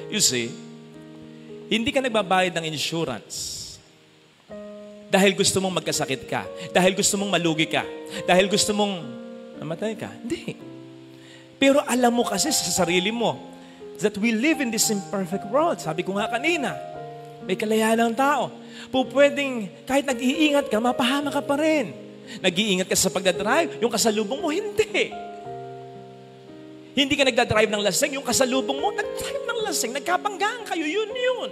You see, hindi ka nagbabayad ng insurance dahil gusto mong magkasakit ka, dahil gusto mong malugi ka, dahil gusto mong namatay ka. Hindi. Pero alam mo kasi sa sarili mo that we live in this imperfect world. Sabi ko nga kanina, may kalayaan ng tao. Pwedeng kahit nag-iingat ka, mapahama ka pa rin. Nag-iingat ka sa pagdadrive, yung kasalubong mo, hindi. Hindi ka nagdadrive ng lasing, yung kasalubong mo, nagdrive ng lasing, nagkapanggaan kayo, yun.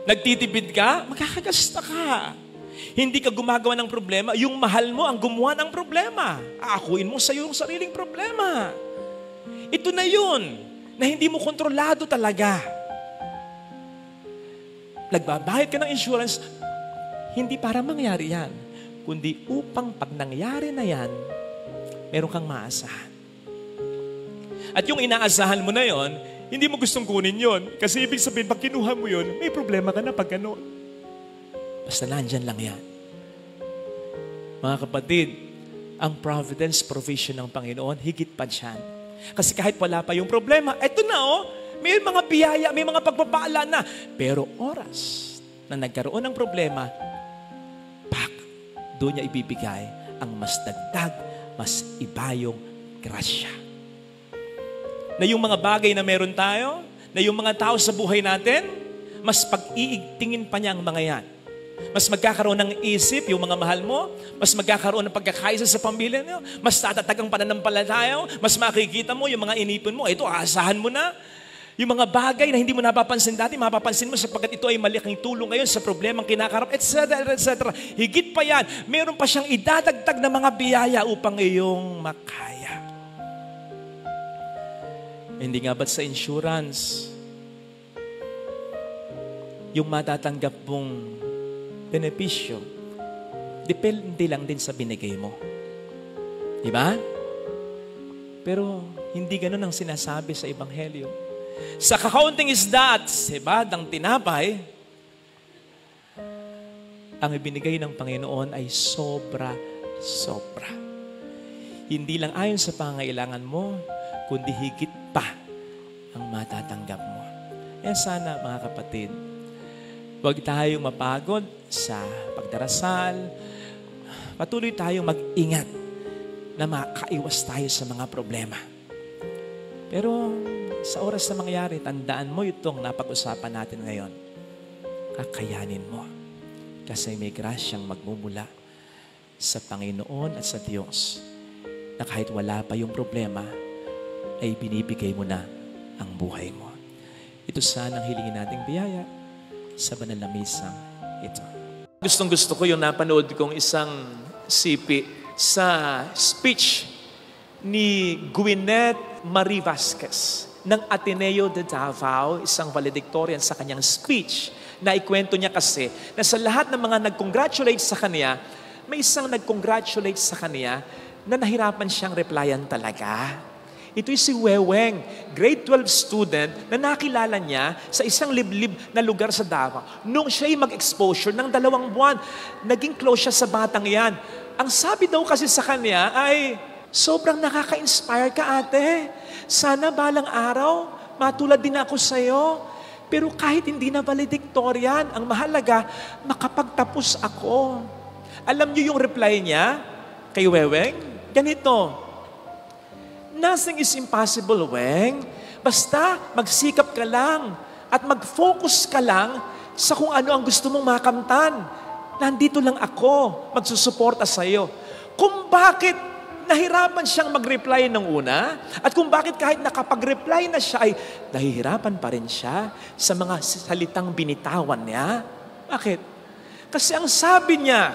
Nagtitipid ka, makakagasta ka. Hindi ka gumagawa ng problema, yung mahal mo ang gumawa ng problema. Aakuin mo sa iyong sariling problema. Ito na yun, na hindi mo kontrolado talaga. Nagbabayad ka ng insurance, hindi para mangyari yan, kundi upang pag nangyari na yan, meron kang maasahan. At yung inaasahan mo na yon, hindi mo gustong kunin yon. Kasi ibig sabihin, pag kinuha mo yon, may problema ka na pag gano'n. Basta nandyan lang yan. Mga kapatid, ang providence, provision ng Panginoon, higit pa dyan. Kasi kahit wala pa yung problema, eto na may mga biyaya, may mga pagpapaala na. Pero oras na nagkaroon ng problema, doon niya ibibigay ang mas dagdag, mas ibayong grasya. Na yung mga bagay na meron tayo, na yung mga tao sa buhay natin, mas pag-iigtingin pa niya ang mga yan. Mas magkakaroon ng isip yung mga mahal mo, mas magkakaroon ng pagkakaisa sa pamilya niyo, mas tatatag ang pananampalataya, mas makikita mo yung mga inipon mo, ito, aasahan mo na. Yung mga bagay na hindi mo napapansin dati, mapapansin mo sapagkat ito ay malaking tulong ngayon sa problemang kinakarap, etc., etc. Higit pa yan, meron pa siyang idadagdag na mga biyaya upang iyong makaya. Hindi nga ba't sa insurance, yung matatanggap mong benepisyo, depende lang din sa binigay mo. Di ba? Pero hindi ganun ang sinasabi sa Ebanghelyo. Sa kakaunting isda at sebadang tinapay, ang ibinigay ng Panginoon ay sobra-sobra. Hindi lang ayon sa pangailangan mo, kundi higit pa ang matatanggap mo. Kaya sana, mga kapatid, huwag tayong mapagod sa pagdarasal. Patuloy tayong mag-ingat na makaiwas tayo sa mga problema. Pero sa oras na mangyari, tandaan mo itong napag-usapan natin ngayon. Kakayanin mo. Kasi may grasyang magmumula sa Panginoon at sa Diyos na kahit wala pa yung problema, ay binibigay mo na ang buhay mo. Ito sana ang hilingin nating biyaya sa banal na misang ito. Gustong-gusto ko yung napanood kong isang sipi sa speech ni Gwyneth Marie Vasquez ng Ateneo de Davao, isang valedictorian sa kanyang speech, na ikwento niya kasi na sa lahat ng mga nag-congratulate sa kanya, may isang nag-congratulate sa kanya na nahirapan siyang replyan talaga. Ito'y si Weweng, grade 12 student na nakilala niya sa isang liblib na lugar sa Davao. Nung siya'y mag-exposure ng 2 buwan, naging close siya sa batang yan. Ang sabi daw kasi sa kanya ay, sobrang nakaka-inspire ka, ate. Sana balang araw, matulad din ako sa'yo. Pero kahit hindi na valedictorian, ang mahalaga, makapagtapos ako. Alam niyo yung reply niya kay Weweng? Ganito, nothing is impossible, Weng. Basta magsikap ka lang at mag-focus ka lang sa kung ano ang gusto mong makamtan. Nandito lang ako, magsusuporta sa iyo. Kung bakit nahirapan siyang mag-reply ng una at kung bakit kahit nakapag-reply na siya ay nahihirapan pa rin siya sa mga salitang binitawan niya. Bakit? Kasi ang sabi niya,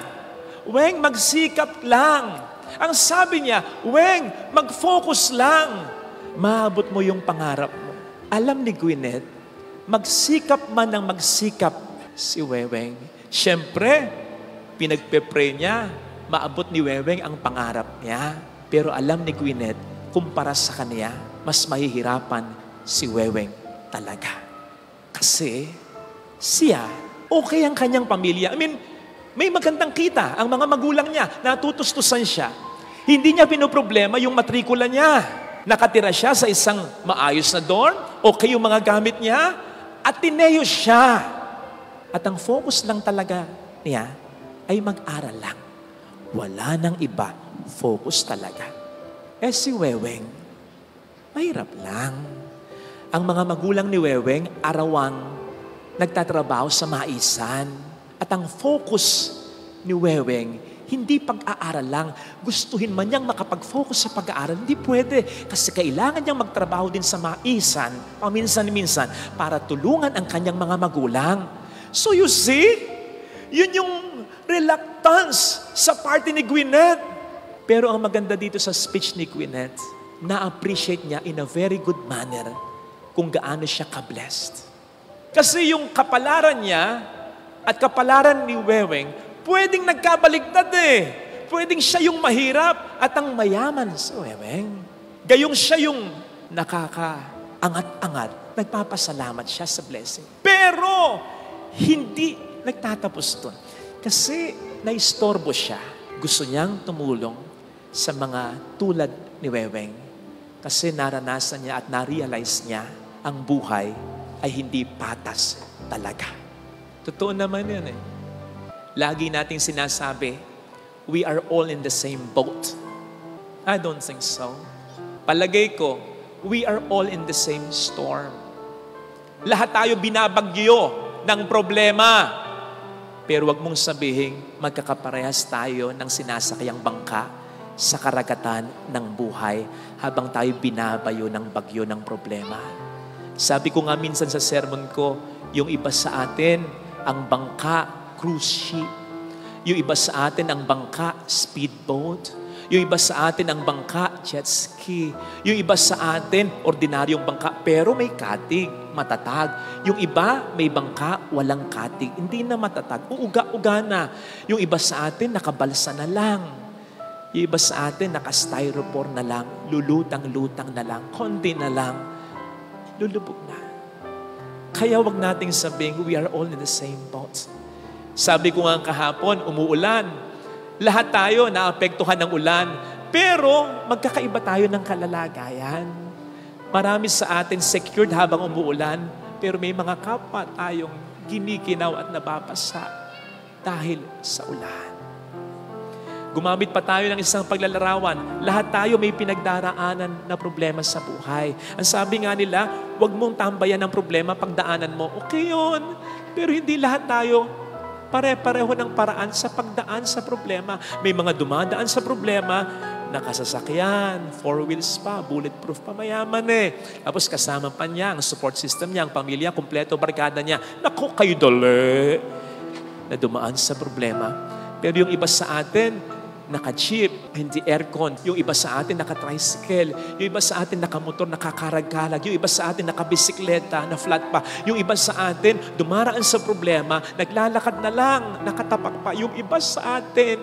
Weng, magsikap lang. Ang sabi niya, Weng, mag-focus lang. Maabot mo yung pangarap mo. Alam ni Gwyneth, magsikap man ang magsikap si Weweng. Siyempre, pinagpe-pray niya, maabot ni Weweng ang pangarap niya. Pero alam ni Gwyneth, kumpara sa kanya, mas mahihirapan si Weweng talaga. Kasi siya, okay ang kanyang pamilya. I mean, may magandang kita ang mga magulang niya, natutustusan siya. Hindi niya pinoproblema yung matrikula niya. Nakatira siya sa isang maayos na dorm, okay yung mga gamit niya, Ateneo siya. At ang focus lang talaga niya ay mag-aral lang. Wala nang iba, focus talaga. Si Weweng, mahirap lang. Ang mga magulang ni Weweng, arawang nagtatrabaho sa maisan. At ang focus ni Weweng, hindi pag-aaral lang. Gustuhin man niyang makapag-focus sa pag-aaral, hindi pwede. Kasi kailangan niyang magtrabaho din sa maisan, paminsan-minsan, para tulungan ang kanyang mga magulang. So you see, yun yung reluctance sa party ni Gwyneth. Pero ang maganda dito sa speech ni Gwyneth, na-appreciate niya in a very good manner kung gaano siya ka-blessed. Kasi yung kapalaran niya at kapalaran ni Weweng, pwedeng nagkabaligtad Pwedeng siya yung mahirap at ang mayaman si Weweng. Gayong siya yung nakakaangat-angat. Nagpapasalamat siya sa blessing. Pero, hindi nagtatapos doon. Kasi naistorbo siya. Gusto niyang tumulong sa mga tulad ni Weweng. Kasi naranasan niya at na-realize niya ang buhay ay hindi patas talaga. Totoo naman yun Lagi nating sinasabi, we are all in the same boat. I don't think so. Palagay ko, we are all in the same storm. Lahat tayo binabagyo ng problema. Pero wag mong sabihin, magkakaparehas tayo ng sinasakayang bangka sa karagatan ng buhay habang tayo binabayo ng bagyo ng problema. Sabi ko nga minsan sa sermon ko, yung iba sa atin, ang bangka, cruise ship. Yung iba sa atin ang bangka, speedboat. Yung iba sa atin ang bangka, jet ski. Yung iba sa atin, ordinaryong bangka, pero may katig, matatag. Yung iba, may bangka, walang katig, hindi na matatag. Uuga-uga na. Yung iba sa atin, nakabalsa na lang. Yung iba sa atin, naka-styrofoam na lang. Lulutang-lutang na lang. Konti na lang. Lulubog na. Kaya wag nating sabihin, we are all in the same boat. Sabi ko nga kahapon, umuulan. Lahat tayo naapektuhan ng ulan. Pero magkakaiba tayo ng kalalagayan. Marami sa atin secured habang umuulan. Pero may mga kapwa tayong ginikinaw at nababasa dahil sa ulan. Gumamit pa tayo ng isang paglalarawan. Lahat tayo may pinagdaraanan na problema sa buhay. Ang sabi nga nila, huwag mong tambayan ng problema pagdaanan mo. Okay yun. Pero hindi lahat tayo pare-pareho ng paraan sa pagdaan sa problema. May mga dumadaan sa problema, nakasasakyan, 4 wheels pa, bulletproof pa, mayaman Tapos kasama pa niya, ang support system niya, ang pamilya, kumpleto, barkada niya. Naku, kayo dali na dumaan sa problema. Pero yung iba sa atin, naka-jeep, hindi aircon. Yung iba sa atin, naka-tricycle. Yung iba sa atin, naka-motor, nakakarag-kalag. Yung iba sa atin, naka-bisikleta, na flat pa. Yung iba sa atin, dumaraan sa problema, naglalakad na lang, nakatapak pa. Yung iba sa atin,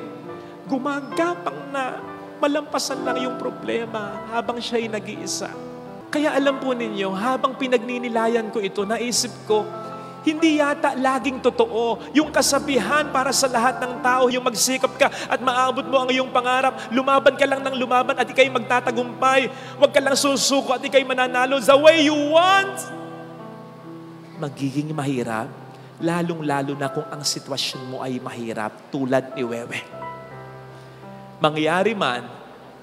gumagapang na, malampasan lang yung problema habang siya'y nag-iisa. Kaya alam po ninyo, habang pinagninilayan ko ito, naisip ko, hindi yata laging totoo yung kasabihan para sa lahat ng tao, yung magsikap ka at maabot mo ang iyong pangarap. Lumaban ka lang ng lumaban at ikay magtatagumpay. Huwag ka lang susuko at ikay mananalo the way you want. Magiging mahirap, lalong-lalo na kung ang sitwasyon mo ay mahirap tulad ni Wewe. Mangyari man,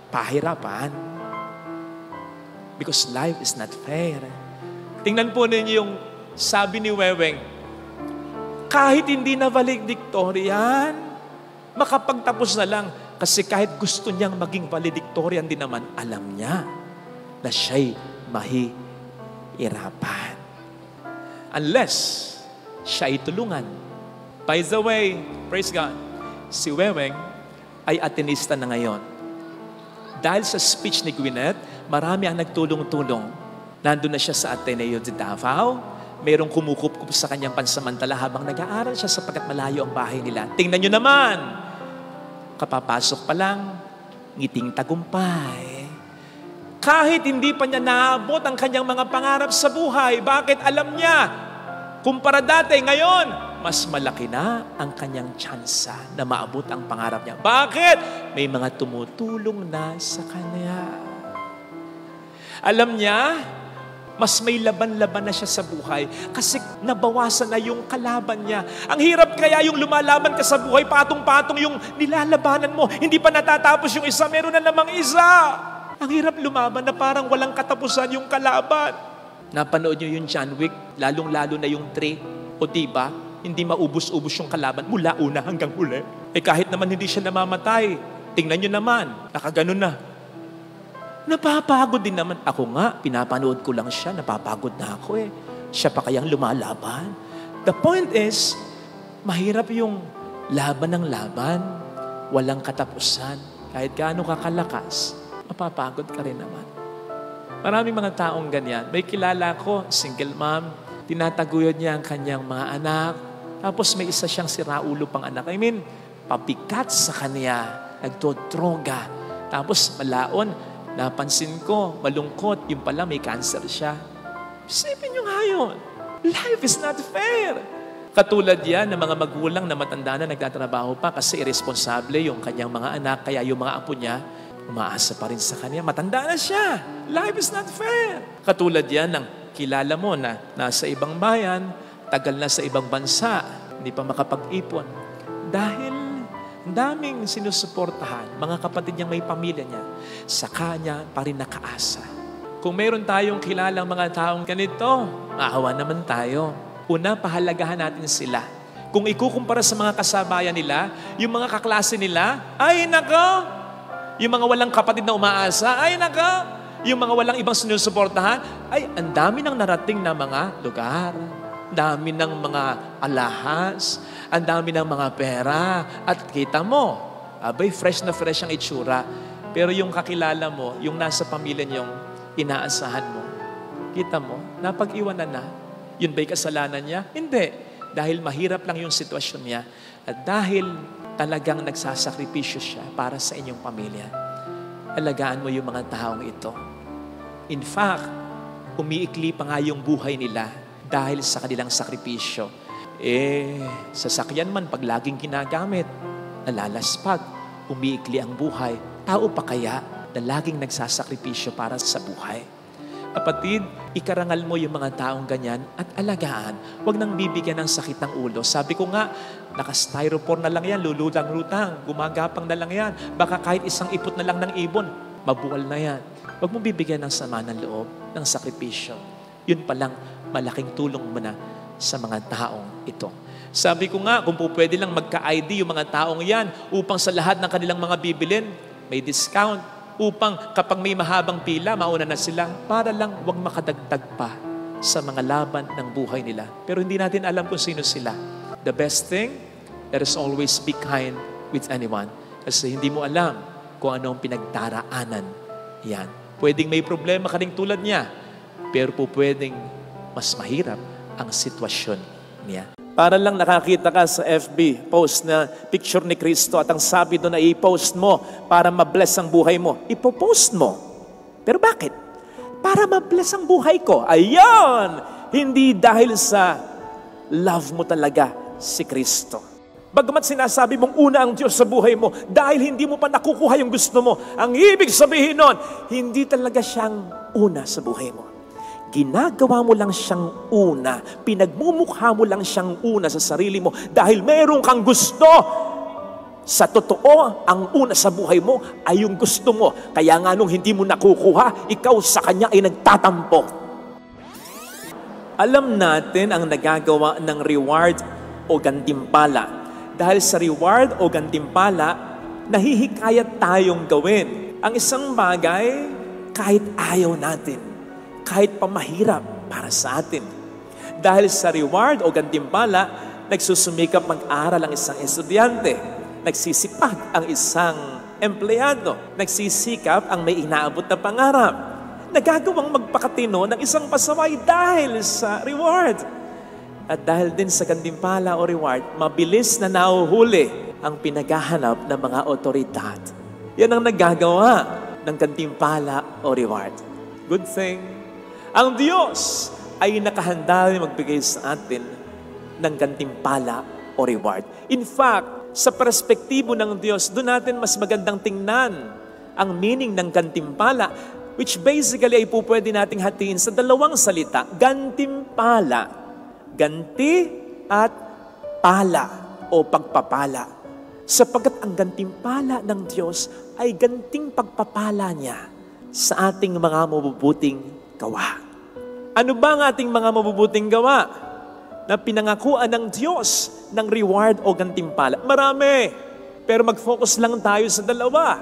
pahirapan. Because life is not fair. Tingnan po ninyo yung sabi ni Weweng, kahit hindi na valedictorian, makapagtapos na lang. Kasi kahit gusto niyang maging valedictorian din naman, alam niya na siya'y mahihirapan. Unless siya'y tulungan. By the way, praise God, si Weweng ay Atenista na ngayon. Dahil sa speech ni Gwyneth, marami ang nagtulong-tulong. Nandun na siya sa Ateneo de Davao. Mayroong kumukup-kup sa kanyang pansamantala habang nag-aaral siya sapagkat malayo ang bahay nila. Tingnan nyo naman, kapapasok pa lang, ngiting tagumpay. Kahit hindi pa niya naabot ang kanyang mga pangarap sa buhay, bakit alam niya, kumpara dati, ngayon, mas malaki na ang kanyang tsansa na maabot ang pangarap niya. Bakit? May mga tumutulong na sa kanya. Alam niya, mas may laban-laban na siya sa buhay kasi nabawasan na yung kalaban niya. Ang hirap kaya yung lumalaban ka sa buhay, patong-patong yung nilalabanan mo. Hindi pa natatapos yung isa, meron na namang isa. Ang hirap lumaban na parang walang katapusan yung kalaban. Napanood niyo yung John Wick, lalong-lalo na yung 3. O diba, hindi maubos-ubos yung kalaban mula una hanggang huli. Kahit naman hindi siya namamatay, tingnan niyo naman, nakaganon na. Napapagod din naman. Ako nga, pinapanood ko lang siya, napapagod na ako Siya pa kayang lumalaban? The point is, mahirap yung laban ng laban, walang katapusan. Kahit gaano kakalakas, mapapagod ka rin naman. Maraming mga taong ganyan. May kilala ko, single mom, tinataguyod niya ang kanyang mga anak, tapos may isa siyang siraulo pang anak. Pabigat sa kanya, nagdodroga, tapos malaon. Napansin ko, malungkot, yung pala may cancer siya. Isipin nyo nga yun. Life is not fair. Katulad yan ng mga magulang na matanda na nagtatrabaho pa kasi irresponsable yung kanyang mga anak, kaya yung mga apo niya, umaasa pa rin sa kanya. Matanda na siya. Life is not fair. Katulad yan ng kilala mo na nasa ibang bayan, tagal na sa ibang bansa, hindi pa makapag-ipon. Dahil daming sinusuportahan, mga kapatid niyang may pamilya niya, sa kanya pa rin nakaasa. Kung meron tayong kilalang mga taong ganito, maawa naman tayo. Una, pahalagahan natin sila. Kung ikukumpara sa mga kasabayan nila, yung mga kaklase nila, ay nako! Yung mga walang kapatid na umaasa, ay nako! Yung mga walang ibang sinusuportahan, ay ang dami ng narating na mga lugar. Dami ng mga alahas, ang dami ng mga pera, at kita mo, abay, fresh na fresh ang itsura. Pero yung kakilala mo, yung nasa pamilya niyong inaasahan mo, kita mo, napag-iwanan na. Yun ba'y kasalanan niya? Hindi. Dahil mahirap lang yung sitwasyon niya, at dahil talagang nagsasakripisyo siya para sa inyong pamilya, alagaan mo yung mga taong ito. In fact, umiikli pa nga yung buhay nila dahil sa kanilang sakripisyo. Sasakyan man pag laging ginagamit, nalalaspag, umiikli ang buhay. Tao pa kaya na laging nagsasakripisyo para sa buhay? Kapatid, ikarangal mo yung mga taong ganyan at alagaan. Huwag nang bibigyan ng sakit ng ulo. Sabi ko nga, naka-styrofoam na lang yan, lulutang-lutang, gumagapang na lang yan. Baka kahit isang ipot na lang ng ibon, mabuwal na yan. Huwag mong bibigyan ng sama ng loob, ng sakripisyo. Yun palang malaking tulong mo na sa mga taong ito. Sabi ko nga, kung po pwede lang magka-ID yung mga taong yan upang sa lahat ng kanilang mga bibilin, may discount. Upang kapag may mahabang pila, mauna na sila para lang wag makadagdag pa sa mga laban ng buhay nila. Pero hindi natin alam kung sino sila. The best thing, let us always be kind with anyone. Kasi hindi mo alam kung anong pinagdaraanan yan. Pwedeng may problema ka rin tulad niya, pero po pwedeng mas mahirap ang sitwasyon niya. Para lang nakakita ka sa FB post na picture ni Kristo at ang sabi doon na i-post mo para ma-bless ang buhay mo. Ipo-post mo. Pero bakit? Para ma-bless ang buhay ko. Ayun! Hindi dahil sa love mo talaga si Kristo. Bagamat sinasabi mong una ang Diyos sa buhay mo, dahil hindi mo pa nakukuha yung gusto mo, ang ibig sabihin nun, hindi talaga siyang una sa buhay mo. Ginagawa mo lang siyang una, pinagmumukha mo lang siyang una sa sarili mo dahil meron kang gusto. Sa totoo, ang una sa buhay mo ay yung gusto mo. Kaya nga nung hindi mo nakukuha, ikaw sa kanya ay nagtatampo. Alam natin ang nagagawa ng reward o gantimpala. Dahil sa reward o gantimpala, nahihikayat tayong gawin ang isang bagay kahit ayaw natin. Kahit pa mahirap para sa atin. Dahil sa reward o gantimpala, nagsusumikap mag-aral ang isang estudyante. Nagsisipag ang isang empleyado. Nagsisikap ang may inaabot na pangarap. Nagagawang magpakatino ng isang pasaway dahil sa reward. At dahil din sa gantimpala o reward, mabilis na nahuhuli ang pinaghahanap ng mga otoridad. Yan ang nagagawa ng gantimpala o reward. Good thing, ang Diyos ay nakahanda rin magbigay sa atin ng gantimpala o reward. In fact, sa perspektibo ng Diyos, doon natin mas magandang tingnan ang meaning ng gantimpala which basically ay po pwede nating hatiin sa dalawang salita, gantimpala. Ganti at pala o pagpapala. Sapagkat ang gantimpala ng Diyos ay ganting pagpapala niya sa ating mga mabubuting gawa. Ano ba ang ating mga mabubuting gawa na pinangakuan ng Diyos ng reward o gantimpala? Marami. Pero mag-focus lang tayo sa dalawa.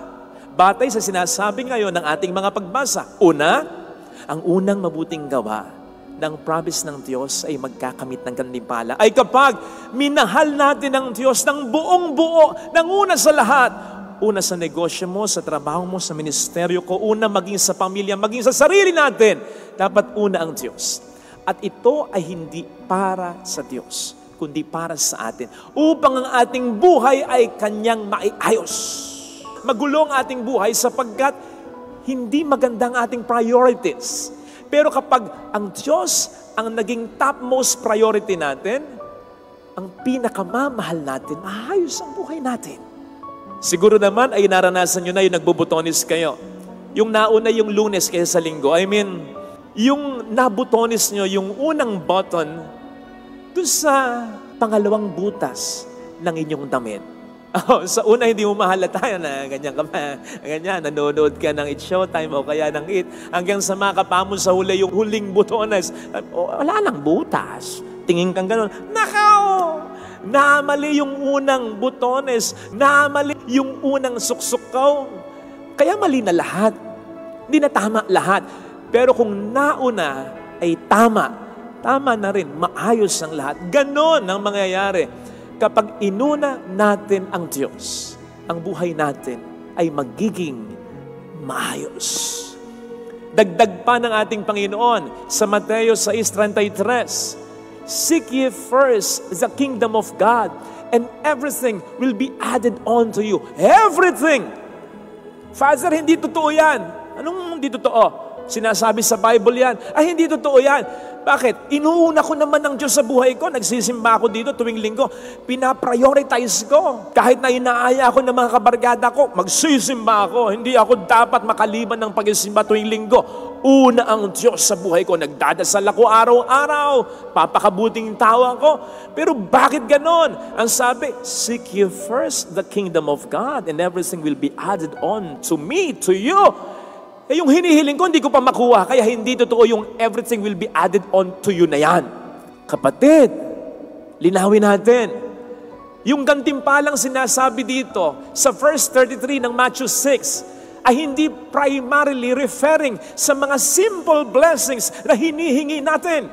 Batay sa sinasabi ngayon ng ating mga pagbasa. Una, ang unang mabuting gawa ng promise ng Diyos ay magkakamit ng gantimpala ay kapag minahal natin ang Diyos ng buong buo, ng una sa lahat. Una sa negosyo mo, sa trabaho mo, sa ministeryo ko, una maging sa pamilya, maging sa sarili natin. Dapat una ang Diyos. At ito ay hindi para sa Diyos, kundi para sa atin. Upang ang ating buhay ay Kanyang maiayos. Magulo ang ating buhay sapagkat hindi magandang ating priorities. Pero kapag ang Diyos ang naging topmost priority natin, ang pinakamamahal natin, maayos ang buhay natin. Siguro naman ay naranasan nyo na yung nagbubutonis kayo. Yung nauna yung Lunes kaysa sa Linggo. I mean, yung nabutonis nyo, yung unang button, doon sa pangalawang butas ng inyong damit. Sa una, hindi mo mahalata na ganyan ka pa. Ganyan, nanonood ka ng It's Showtime o kaya ng It. Hanggang sa makapa mo sa huli yung huling butones. Wala nang butas. Tingin kang gano'n. Nakaw! Namali yung unang butones. Namali yung unang suksukaw. Kaya mali na lahat. Hindi na tama lahat. Pero kung nauna ay tama, tama na rin. Maayos ang lahat. Ganon ang mangyayari. Kapag inuna natin ang Diyos, ang buhay natin ay magiging maayos. Dagdag pa ng ating Panginoon sa Mateo 6:33, seek ye first the kingdom of God, and everything will be added on to you. Everything! Father, hindi totoo yan. Anong hindi totoo? Sinasabi sa Bible yan. Ay, hindi totoo yan. Bakit? Inuuna ko naman ng Diyos sa buhay ko. Nagsisimba ako dito tuwing linggo. Pinaprioritize ko. Kahit na inaaya ako ng mga kabarkada ko, magsisimba ako. Hindi ako dapat makaliban ng pagsisimba tuwing linggo. Una ang Diyos sa buhay ko. Nagdadasal ako araw-araw. Papakabuting tao ako. Pero bakit ganon? Ang sabi, seek ye first the kingdom of God and everything will be added on to me, to you. Eh yung hinihiling ko, hindi ko pa makuha. Kaya hindi totoo yung everything will be added on to you na yan. Kapatid, linawin natin. Yung gantimpalang sinasabi dito sa verse 33 ng Matthew 6 ay hindi primarily referring sa mga simple blessings na hinihingi natin.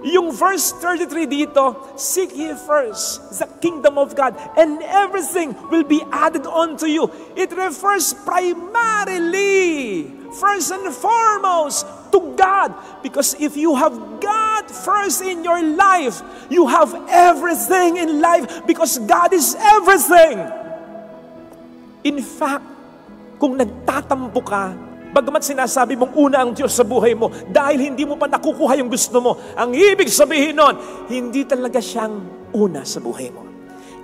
Yung verse 33 dito, seek ye first the kingdom of God and everything will be added on to you. It refers primarily, first and foremost, to God. Because if you have God first in your life, you have everything in life because God is everything. In fact, kung nagtatampo ka, bagamat sinasabi mong una ang Diyos sa buhay mo, dahil hindi mo pa nakukuha yung gusto mo, ang ibig sabihin nun, hindi talaga siyang una sa buhay mo.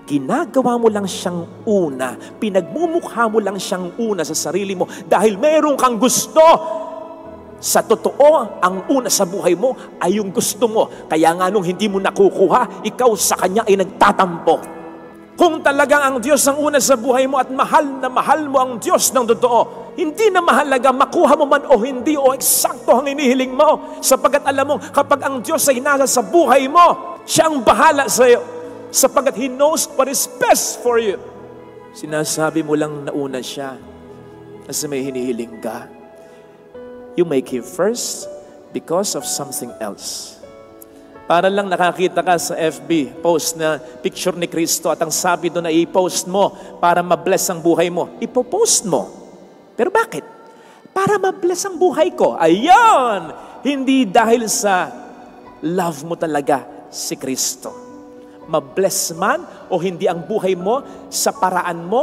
Ginagawa mo lang siyang una, pinagmumukha mo lang siyang una sa sarili mo, dahil mayroon kang gusto. Sa totoo, ang una sa buhay mo ay yung gusto mo. Kaya nga nung hindi mo nakukuha, ikaw sa Kanya ay nagtatampo. Kung talagang ang Diyos ang una sa buhay mo at mahal na mahal mo ang Diyos ng totoo, hindi na mahalaga makuha mo man o hindi o eksakto ang inihiling mo. Sapagkat alam mo, kapag ang Diyos ay nasa sa buhay mo, siya ang bahala sa iyo. Sapagkat He knows what is best for you. Sinasabi mo lang na una siya kasi may hinihiling ka. You make Him first because of something else. Para lang nakakita ka sa FB post na picture ni Kristo at ang sabi doon na i-post mo para ma-bless ang buhay mo. Ipo-post mo. Pero bakit? Para ma-bless ang buhay ko. Ayan! Hindi dahil sa love mo talaga si Kristo. Ma-bless man o hindi ang buhay mo sa paraan mo,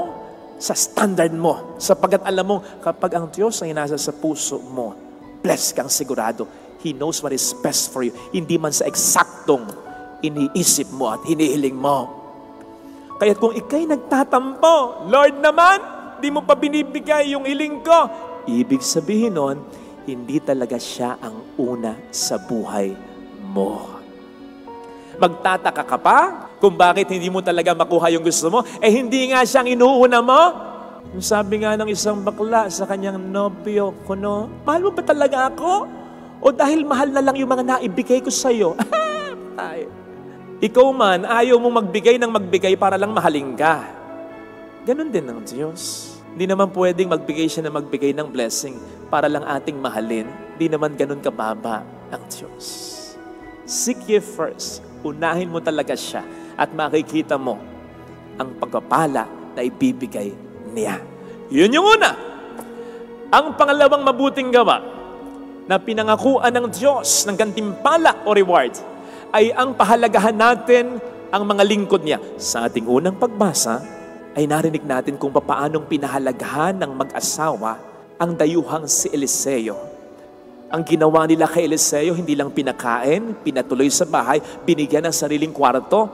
sa standard mo. Sapagkat alam mo, kapag ang Diyos ay nasa sa puso mo, bless kang sigurado. He knows what is best for you. Hindi man sa eksaktong iniisip mo at hinihiling mo. Kaya kung ikay nagtatampo, Lord naman, di mo pa binibigay yung hiling ko. Ibig sabihin nun, hindi talaga siya ang una sa buhay mo. Magtataka ka pa kung bakit hindi mo talaga makuha yung gusto mo? Hindi nga siyang inuuna mo? Yung sabi nga ng isang bakla sa kanyang nobyo, kuno, mahal mo ba talaga ako? O dahil mahal na lang yung mga naibigay ko sa'yo? Ikaw man, ayaw mong magbigay para lang mahalin ka. Ganon din ng Diyos. Hindi naman pwedeng magbigay siya na magbigay ng blessing para lang ating mahalin. Hindi naman ganon kababa ang Diyos. Seek ye first. Unahin mo talaga siya at makikita mo ang pagpapala na ibibigay niya. Yun yung una. Ang pangalawang mabuting gawa na pinangakuan ng Diyos ng gantimpala o reward ay ang pahalagahan natin ang mga lingkod niya. Sa ating unang pagbasa ay narinig natin kung paanong pinahalagahan ng mag-asawa ang dayuhang si Eliseo. Ang ginawa nila kay Eliseo, hindi lang pinakain, pinatuloy sa bahay, binigyan ng sariling kwarto,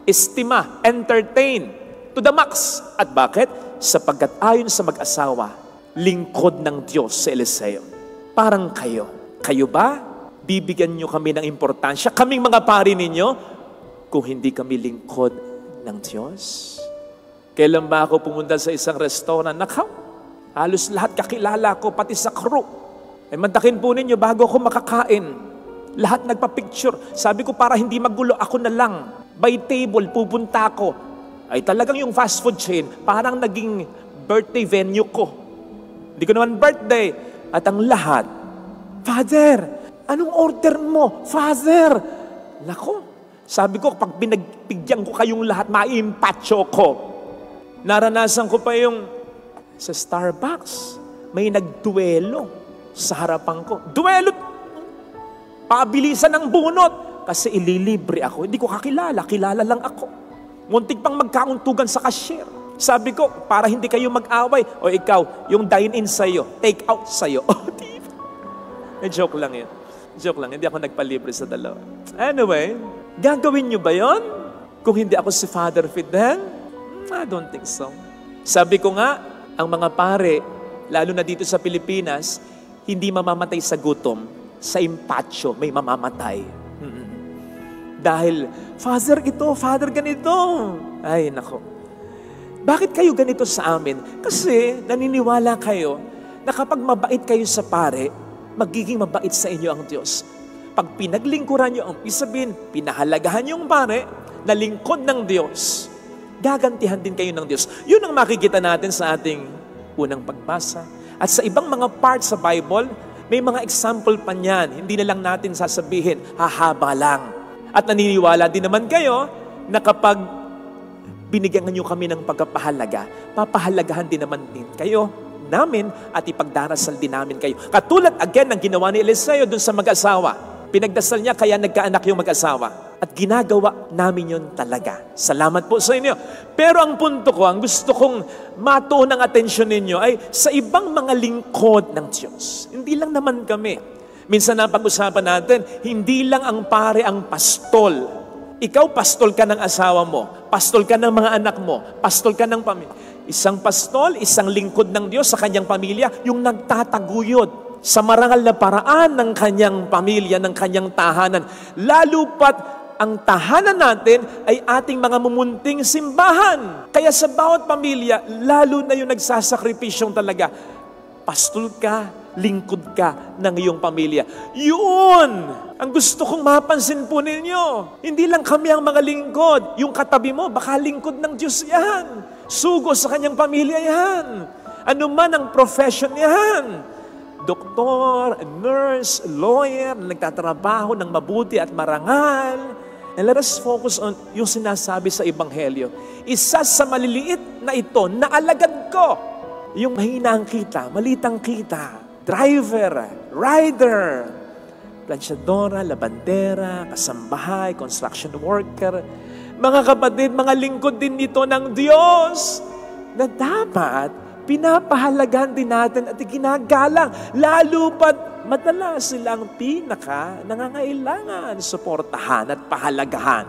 estima, entertain, to the max. At bakit? Sapagkat ayon sa mag-asawa, lingkod ng Diyos si Eliseo. Parang kayo. Kayo ba? Bibigyan nyo kami ng importansya, kaming mga pari ninyo, kung hindi kami lingkod ng Diyos? Kailan ba ako pumunta sa isang restaurant? Nakaw, halos lahat kakilala ko, pati sa crew. Mantakin po ninyo bago ako makakain. Lahat nagpa-picture. Sabi ko para hindi magulo, ako na lang. By table, pupunta ako. Ay talagang yung fast food chain, parang naging birthday venue ko. Hindi ko naman birthday. At ang lahat, Father, anong order mo? Father! Nako, sabi ko, pag binagpigyan ko kayong lahat, maimpatcho ko. Naranasan ko pa yung sa Starbucks, may nagduelo sa harapan ko. Duelo! Pabilisan ng bunot. Kasi ililibre ako. Hindi ko kakilala. Kilala lang ako. Muntik pang magkauntugan sa cashier. Sabi ko, para hindi kayo mag-away. O ikaw, yung dine-in sa'yo, take out sa'yo. Diba? Joke lang yun. Joke lang. Hindi ako nagpalibre sa dalawa. Anyway, gagawin nyo ba yon? Kung hindi ako si Father Fidel? I don't think so. Sabi ko nga, ang mga pare, lalo na dito sa Pilipinas, hindi mamamatay sa gutom, sa impatyo may mamamatay. Dahil, Father ito, Father ganito. Ay, nako. Bakit kayo ganito sa amin? Kasi naniniwala kayo na kapag mabait kayo sa pare, magiging mabait sa inyo ang Diyos. Pag pinaglingkuran nyo, ang isabihin, pinahalagahan yung pare, na lingkod ng Diyos, gagantihan din kayo ng Diyos. Yun ang makikita natin sa ating unang pagbasa. At sa ibang mga parts sa Bible, may mga example pa niyan. Hindi na lang natin sasabihin, hahaba lang. At naniniwala din naman kayo na kapag binigyan nyo kami ng pagpapahalaga, papahalagahan din naman din kayo namin at ipagdarasal din namin kayo. Katulad again ng ginawa ni Eliseo dun sa mag-asawa. Pinagdasal niya kaya nagkaanak yung mag-asawa. At ginagawa namin yun talaga. Salamat po sa inyo. Pero ang punto ko, ang gusto kong matuon ang atensyon ninyo ay sa ibang mga lingkod ng Diyos. Hindi lang naman kami. Minsan na pag-usapan natin, hindi lang ang pare ang pastol. Ikaw pastol ka ng asawa mo, pastol ka ng mga anak mo, pastol ka ng pamilya. Isang pastol, isang lingkod ng Diyos sa kanyang pamilya, yung nagtataguyod sa marangal na paraan ng kanyang pamilya, ng kanyang tahanan. Lalo pat ang tahanan natin ay ating mga mumunting simbahan. Kaya sa bawat pamilya, lalo na yung nagsasakripisyong talaga, pastol ka, lingkod ka ng iyong pamilya. Yun! Ang gusto kong mapansin po ninyo. Hindi lang kami ang mga lingkod. Yung katabi mo, baka lingkod ng Diyos yan. Sugo sa kanyang pamilya yan. Ano man ang profession yan. Doktor, nurse, lawyer, nagtatrabaho ng mabuti at marangal. And let us focus on yung sinasabi sa Ebanghelyo. Isa sa maliliit na ito, na alagad ko. Yung mahina ang kita, malitang kita. Driver, rider, plansyadora, labandera, kasambahay, construction worker. Mga kapatid, mga lingkod din dito ng Diyos na dapat pinapahalagahan din natin at ginagalang. Lalo pat madalas silang nangangailangan suportahan at pahalagahan.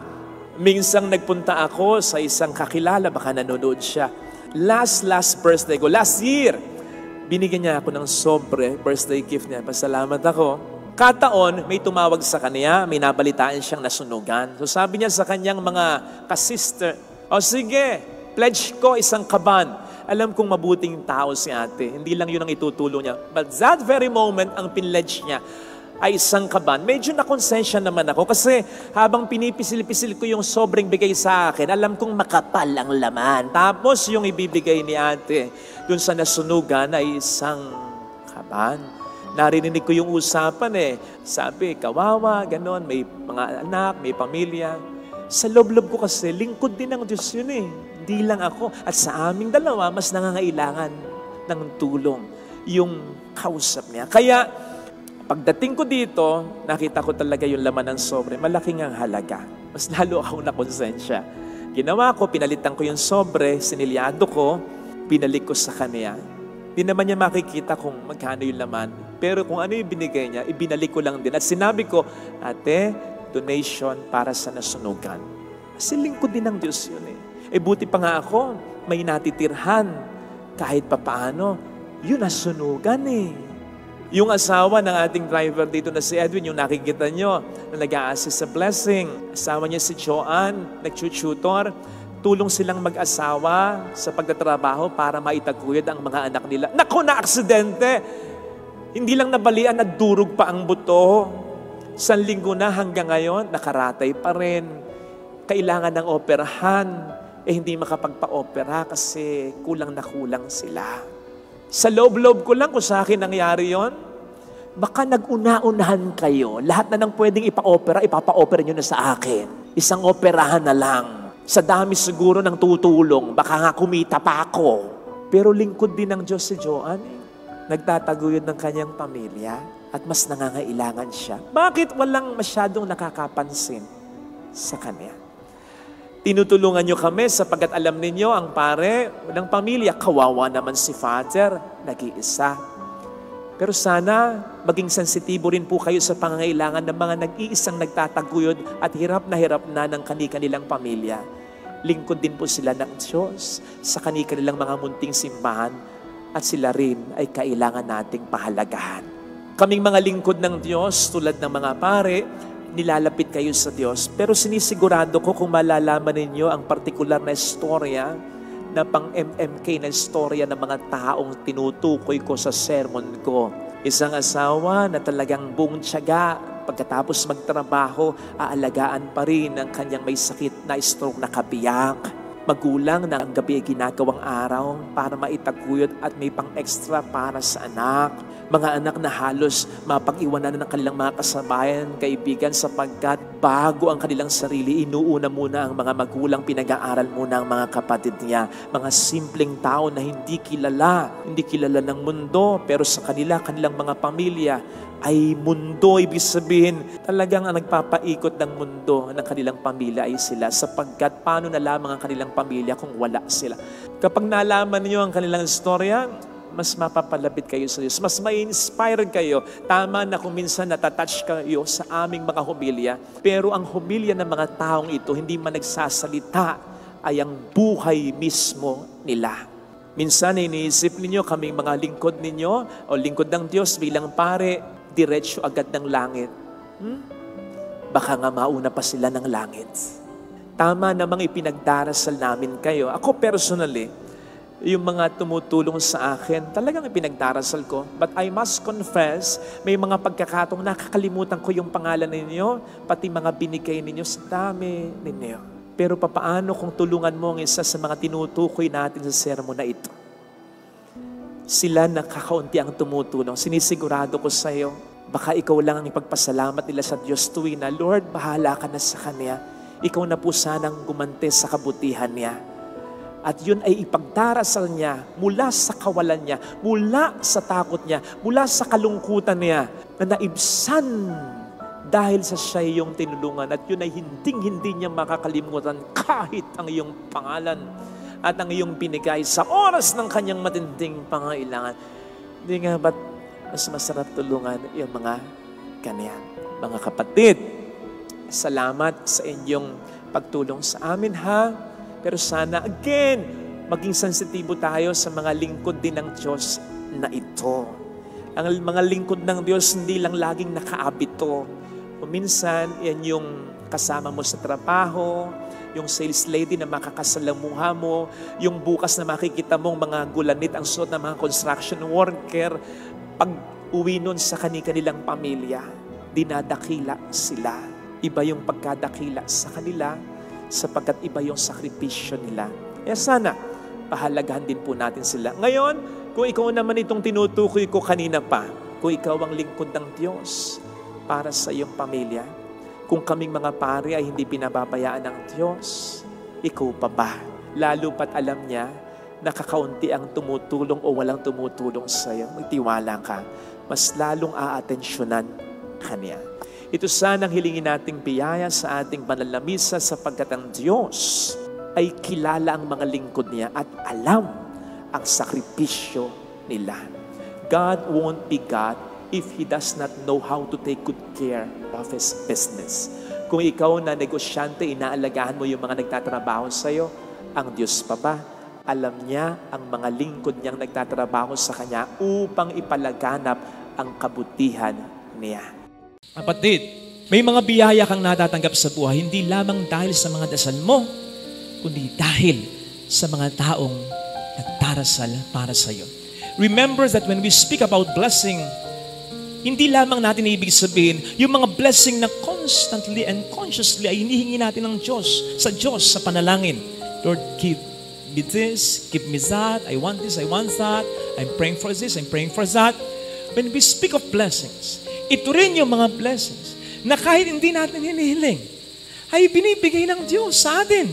Minsang nagpunta ako sa isang kakilala, baka nanonood siya. Last birthday ko, last year, Binigyan niya ako ng sobre, birthday gift niya. Pasalamat ako. Kataon, may tumawag sa kanya, may nabalitaan siyang nasunugan. So sabi niya sa kanyang mga kasister, o sige, pledge ko isang kaban. Alam kong mabuting tao si ate. Hindi lang yun ang itutulong niya. But that very moment, ang pinledge niya ay isang kaban. Medyo nakonsensya naman ako kasi habang pinipisil-pisil ko yung sobrang bigay sa akin, alam kong makapal ang laman. Tapos yung ibibigay ni ate dun sa nasunugan ay isang kaban. Narinig ko yung usapan Sabi, kawawa, ganon, may mga anak, may pamilya. Sa loob-loob ko kasi, lingkod din ng Diyos yun Hindi lang ako. At sa aming dalawa, mas nangangailangan ng tulong yung kausap niya. Kaya, pagdating ko dito, nakita ko talaga yung laman ng sobre. Malaking ang halaga. Mas lalo akong nakonsensya. Ginawa ko, pinalitan ko yung sobre, sinilyado ko, pinalik ko sa kanya. Di naman niya makikita kung magkano yung laman. Pero kung ano yung binigay niya, ibinalik ko lang din. At sinabi ko, ate, donation para sa nasunugan. Kasi lingkod din ng Diyos yun buti pa nga ako, may natitirhan. Kahit papaano, yun nasunugan Yung asawa ng ating driver dito na si Edwin, yung nakikita nyo, na nag-a-assist sa blessing. Asawa niya si Joanne, nag-tutor. Tulong silang mag-asawa sa pagtatrabaho para maitaguyod ang mga anak nila. Naku, na-aksidente! Hindi lang nabalian, nagdurog pa ang buto. 1 linggo na hanggang ngayon, nakaratay pa rin. Kailangan ng operahan. Hindi makapagpa-opera kasi kulang na kulang sila. Sa loob-loob ko lang kung sa akin nangyari yon, baka nag-una-unahan kayo. Lahat na nang pwedeng ipa-opera, ipapa-opera nyo na sa akin. Isang operahan na lang. Sa dami siguro ng tutulong, baka nga kumita pa ako. Pero lingkod din ng Diyos si Joanne. Nagtataguyod ng kanyang pamilya at mas nangangailangan siya. Bakit walang masyadong nakakapansin sa kanya? Tinutulungan nyo kami sapagkat alam ninyo ang pare ng pamilya, kawawa naman si Father, nag-iisa. Pero sana maging sensitibo rin po kayo sa pangangailangan ng mga nag-iisang nagtataguyod at hirap na ng kanilang pamilya. Lingkod din po sila ng Diyos sa kanilang mga munting simbahan at sila rin ay kailangan nating pahalagahan. Kaming mga lingkod ng Diyos tulad ng mga pare, nilalapit kayo sa Diyos. Pero sinisigurado ko kung malalaman ninyo ang partikular na istorya na pang MMK na istorya ng mga taong tinutukoy ko sa sermon ko. Isang asawa na talagang buong tiyaga, pagkatapos magtrabaho, aalagaan pa rin ang kanyang may sakit na stroke na kabiyak. Magulang na ang gabi ay ginagawang araw para maitaguyod at may pang-extra para sa anak. Mga anak na halos mapag-iwanan ng kanilang mga kasabayan, kaibigan, sapagkat bago ang kanilang sarili, inuuna muna ang mga magulang, pinag-aaral muna ang mga kapatid niya. Mga simpleng tao na hindi kilala ng mundo, pero sa kanilang mga pamilya ay mundo. Ibig sabihin, talagang ang nagpapaikot ng mundo ng kanilang pamilya ay sila, sapagkat paano nalaman ang kanilang pamilya kung wala sila? Kapag nalaman niyo ang kanilang istorya, mas mapapalapit kayo sa Diyos. Mas ma-inspire kayo. Tama na kung minsan natatouch kayo sa aming mga humilya. Pero ang humilya ng mga taong ito, hindi man nagsasalita, ay ang buhay mismo nila. Minsan iniisip ninyo, kaming mga lingkod ninyo, o lingkod ng Diyos bilang pare, diretsyo agad ng langit. Baka nga mauna pa sila ng langit. Tama namang ipinagdarasal namin kayo. Ako personally, yung mga tumutulong sa akin, talagang ipinagdarasal ko. But I must confess, may mga pagkakataong nakakalimutan ko yung pangalan ninyo, pati mga binigay ninyo sa dami ninyo. Pero papaano kung tulungan mo ang isa sa mga tinutukoy natin sa sermon na ito? Sila nakakaunti ang tumutulong. Sinisigurado ko sa iyo, baka ikaw lang ang ipagpasalamat nila sa Diyos tuwing na, Lord, bahala ka na sa Kanya. Ikaw na po sanang gumante sa kabutihan niya. At yun ay ipagdarasal niya mula sa kawalan niya, mula sa takot niya, mula sa kalungkutan niya, na naibsan dahil sa siya yung tinulungan. At yun ay hindi niya makakalimutan kahit ang iyong pangalan at ang iyong binigay sa oras ng kanyang matinding pangailangan. Hindi nga ba't mas masarap tulungan yung mga ganyan? Mga kapatid, salamat sa inyong pagtulong sa amin ha. Pero sana, again, maging sensitibo tayo sa mga lingkod din ng Diyos na ito. Ang mga lingkod ng Diyos hindi lang laging nakaabito. Minsan, yan yung kasama mo sa trabaho, yung sales lady na makakasalamuha mo, yung bukas na makikita mong mga gulanit ang suot ng mga construction worker, pag uwi nun sa kanilang pamilya, dinadakila sila. Iba yung pagkadakila sa kanila sapagkat iba yung sakripisyo nila. Kaya sana, pahalagahan din po natin sila. Ngayon, kung ikaw naman itong tinutukoy ko kanina pa, kung ikaw ang lingkod ng Diyos para sa iyong pamilya, kung kaming mga pare ay hindi pinababayaan ng Diyos, ikaw pa ba? Lalo pat alam niya na kakaunti ang tumutulong o walang tumutulong sa iyo. Magtiwala ka. Mas lalong aatensyonan ka niya. Ito sanang hilingin nating biyaya sa ating banal na misa sapagkat ang Diyos ay kilala ang mga lingkod niya at alam ang sakripisyo nila. God won't be God if He does not know how to take good care of His business. Kung ikaw na negosyante, inaalagaan mo yung mga nagtatrabaho sa iyo, ang Diyos pa ba? Alam niya ang mga lingkod niyang nagtatrabaho sa Kanya upang ipalaganap ang kabutihan niya. Kapatid, may mga biyaya kang natatanggap sa buhay, hindi lamang dahil sa mga dasal mo, kundi dahil sa mga taong nagdarasal para sa iyo. Remember that when we speak about blessing, hindi lamang natin ibig sabihin, yung mga blessing na constantly and consciously ay hinihingi natin ng Diyos, sa panalangin. Lord, give me this, give me that, I want this, I want that, I'm praying for this, I'm praying for that. When we speak of blessings, ito rin yung mga blessings na kahit hindi natin hinihiling, ay binibigay ng Diyos sa atin.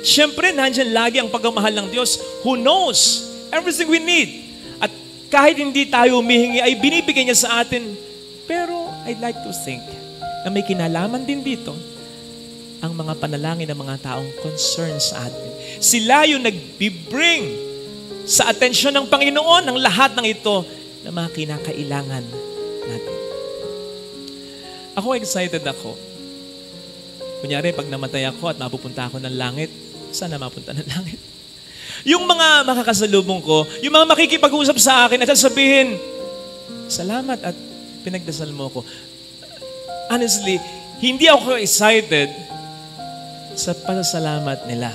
Siyempre, nandyan lagi ang pagmamahal ng Diyos who knows everything we need. At kahit hindi tayo humihingi, ay binibigay niya sa atin. Pero I'd like to think na may kinalaman din dito ang mga panalangin ng mga taong concerned sa atin. Sila yung nagbibring sa atensyon ng Panginoon ang lahat ng ito na mga kinakailangan natin. Ako excited ako. Kunyari, pag namatay ako at mapupunta ako ng langit, sana mapunta ng langit. Yung mga makakasalubong ko, yung mga makikipag-usap sa akin at sasabihin, salamat at pinagdasal mo ko. Honestly, hindi ako excited sa pasasalamat nila.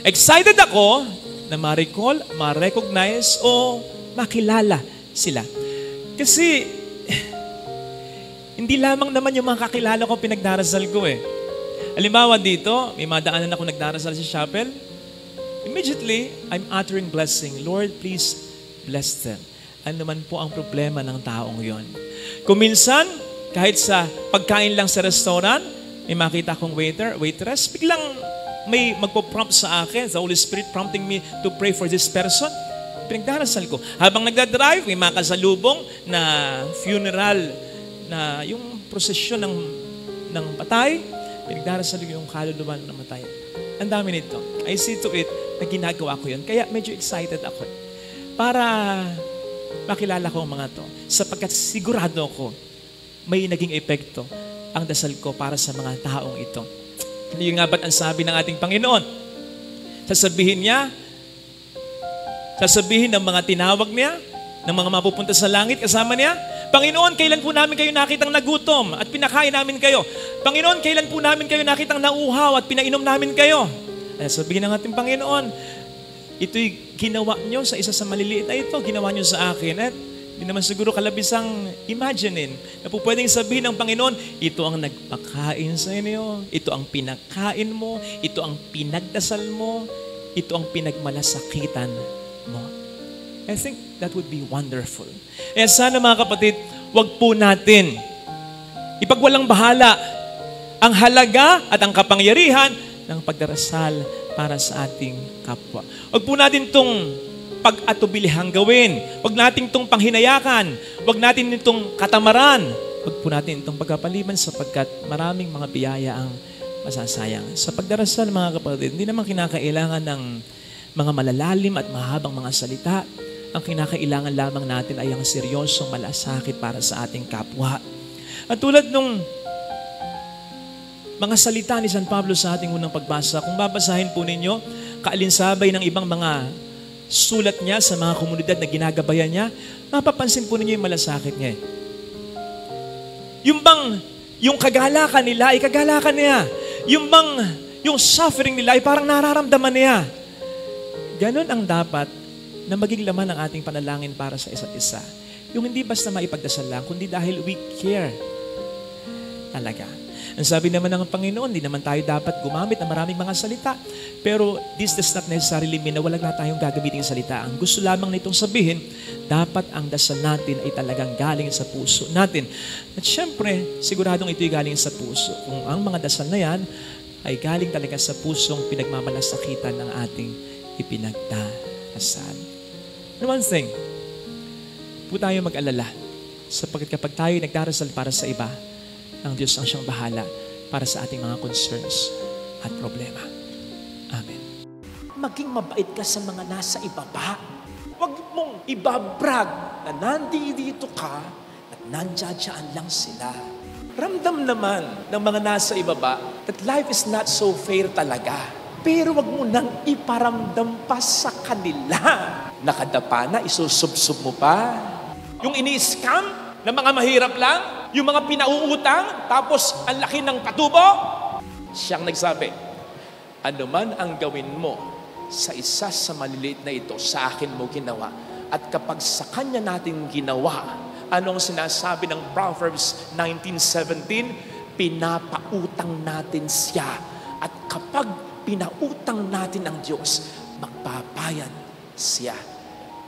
Excited ako na ma-recall, ma-recognize o makilala sila. Kasi, hindi lamang naman yung mga kakilala ko pinagdarasal ko eh. Halimbawa dito, may madaanan ako nagdarasal sa chapel. Immediately, I'm uttering blessing. Lord, please bless them. Ano man po ang problema ng taong yon. Kung minsan, kahit sa pagkain lang sa restaurant, may makita akong waiter, waitress, biglang may magpo-prompt sa akin, the Holy Spirit prompting me to pray for this person. Pinagdarasal ko. Habang nagdadrive, may makasalubong na funeral, na yung prosesyon ng patay, pinagdarasal ko yung kaluluwa ng namatay. Ang dami nito. I see to it na ginagawa ko yun. Kaya medyo excited ako. Para makilala ko ang mga to. Sapagkat sigurado ako, may naging epekto ang dasal ko para sa mga taong ito. Hindi nga ba't ang sabi ng ating Panginoon? Sasabihin ng mga tinawag niya, ng mga mapupunta sa langit kasama niya, Panginoon, kailan po namin kayo nakitang nagutom at pinakain namin kayo? Panginoon, kailan po namin kayo nakitang nauuhaw at pinainom namin kayo? Ay, sabihin ng ating Panginoon, ito'y ginawa nyo sa isa sa maliliit na ito, ginawa nyo sa akin. At hindi naman siguro kalabisang imaginein na po pwedeng sabihin ng Panginoon, ito ang nagpakain sa inyo, ito ang pinakain mo, ito ang pinagdasal mo, ito ang pinagmalasakitan mo. I think that would be wonderful. Eh sana mga kapatid, wag po natin ipagwalang bahala ang halaga at ang kapangyarihan ng pagdarasal para sa ating kapwa. Wag po natin itong pag-atubilihang gawin. Wag natin itong panghinayakan. Wag natin itong katamaran. Wag po natin itong pagkapaliban sapagkat maraming mga biyaya ang masasayang. Sa pagdarasal mga kapatid, hindi naman kinakailangan ng mga malalalim at mahabang mga salita. Ang kinakailangan lamang natin ay ang seryosong malasakit para sa ating kapwa. At tulad nung mga salita ni San Pablo sa ating unang pagbasa, kung babasahin po ninyo, kaalinsabay ng ibang mga sulat niya sa mga komunidad na ginagabayan niya, mapapansin po ninyo yung malasakit niya. Yung kagalakan nila ay kagalakan niya. Yung suffering nila ay parang nararamdaman niya. Ganon ang dapat na maging laman ng ating panalangin para sa isa't isa. Yung hindi basta maipagdasal lang, kundi dahil we care talaga. Ang sabi naman ng Panginoon, hindi naman tayo dapat gumamit ng maraming mga salita. Pero this does not necessarily mean na wala na tayong gagamitin ng salita. Ang gusto lamang nitong sabihin, dapat ang dasal natin ay talagang galing sa puso natin. At syempre, siguradong ito'y galing sa puso. Kung ang mga dasal na yan ay galing talaga sa pusong pinagmamalasakitan ng ating ipinagdasal. And one thing, po tayo mag-alala sapagkat kapag tayo nagdarasal para sa iba, ang Diyos ang siyang bahala para sa ating mga concerns at problema. Amen. Maging mabait ka sa mga nasa ibaba. Huwag mong ibabrag na nandito ka at nandiyan lang sila. Ramdam naman ng mga nasa ibaba that life is not so fair talaga. Pero wag mo nang iparamdam pa sa kanila. Nakadapa na, isusubsub mo pa. Yung ini-scam ng mga mahirap lang, yung mga pinauutang, tapos ang laki ng katubo. Siyang nagsabi, ano man ang gawin mo sa isa sa maliliit na ito, sa akin mo ginawa. At kapag sa kanya natin ginawa, anong sinasabi ng Proverbs 19:17? Pinapautang natin siya. At kapag pinautang natin ang Diyos, magbabayad siya.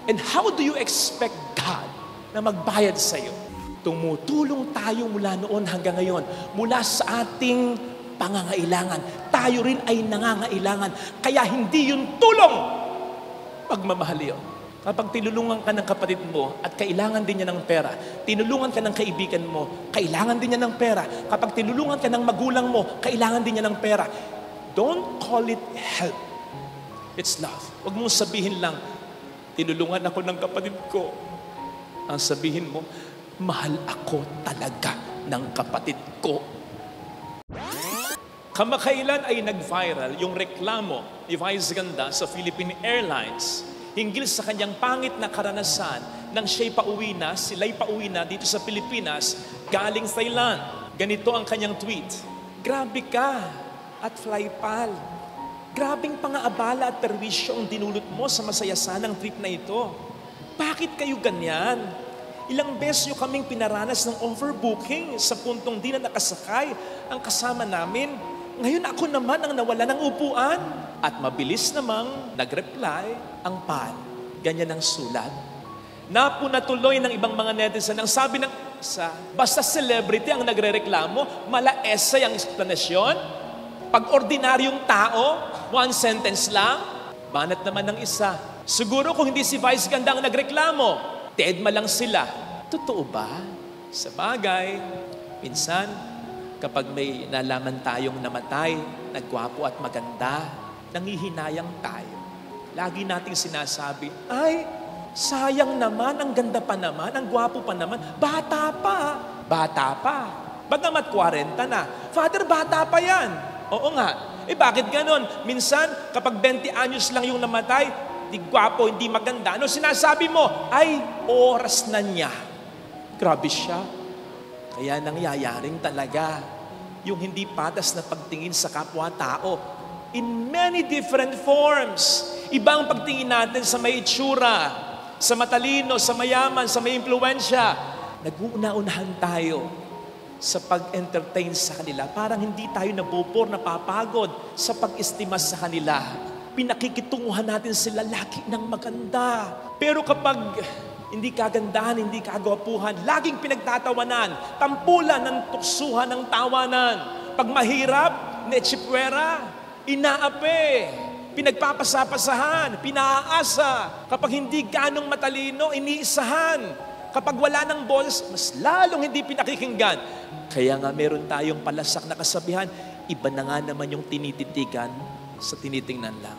And how do you expect God na magbayad sa iyo? Tumutulong tayo mula noon hanggang ngayon. Mula sa ating pangangailangan. Tayo rin ay nangangailangan. Kaya hindi yun tulong. Pagmamahal yun. Kapag tinulungan ka ng kapatid mo at kailangan din niya ng pera, tinulungan ka ng kaibigan mo, kailangan din niya ng pera. Kapag tinulungan ka ng magulang mo, kailangan din niya ng pera. Don't call it help. It's love. Huwag mong sabihin lang, tinulungan ako ng kapatid ko. Ang sabihin mo, mahal ako talaga ng kapatid ko. Kamakailan ay nag-viral yung reklamo ni Vice Ganda sa Philippine Airlines hinggil sa kanyang pangit na karanasan nang siya'y pauwi na, sila'y pauwi na dito sa Pilipinas galing Thailand. Ganito ang kanyang tweet. Grabe ka at fly pal. Grabing pangaabala at perwisyo ang dinulot mo sa masayasanang trip na ito. Bakit kayo ganyan? Ilang beses nyo kaming pinaranas ng overbooking sa puntong di na nakasakay ang kasama namin. Ngayon ako naman ang nawala ng upuan. At mabilis namang nag-reply ang pal. Ganyan ang sulat. Napuna tuloy ng ibang mga netizen ang sabi ng isa, basta celebrity ang nagre-reklamo, mala-essay ang explanation. Pag ordinaryong tao, one sentence lang. Banat naman ng isa. Siguro kung hindi si Vice Ganda ang nagreklamo, deadma lang sila. Totoo ba? Sa bagay, minsan, kapag may nalaman tayong namatay, nagwapo at maganda, nangihinayang tayo. Lagi nating sinasabi, ay, sayang naman, ang ganda pa naman, ang gwapo pa naman, bata pa. Bata pa. Bagamat 40 na. Father, bata pa yan. Oo nga. Bakit ganon? Minsan, kapag 20 anyos lang yung namatay, di gwapo, hindi maganda. Ano sinasabi mo? Ay, oras na niya. Grabe siya. Kaya nangyayaring talaga yung hindi patas na pagtingin sa kapwa-tao in many different forms. Ibang pagtingin natin sa may itsura, sa matalino, sa mayaman, sa may impluwensya. Nag-uuna-unahan tayo sa pag-entertain sa kanila. Parang hindi tayo nabupor, napapagod sa pag-estima sa kanila. Pinakikitunguhan natin sila lagi ng maganda. Pero kapag hindi kagandahan, hindi kagwapuhan, laging pinagtatawanan, tampulan ng tuksuhan ng tawanan. Pag mahirap, netsipwera, inaape, pinagpapasapasahan, pinaaasa. Kapag hindi ganong matalino, iniisahan. Kapag wala ng balls, mas lalong hindi pinakikinggan. Kaya nga meron tayong palasak na kasabihan, iba na nga naman yung tinititigan sa tinitingnan lang.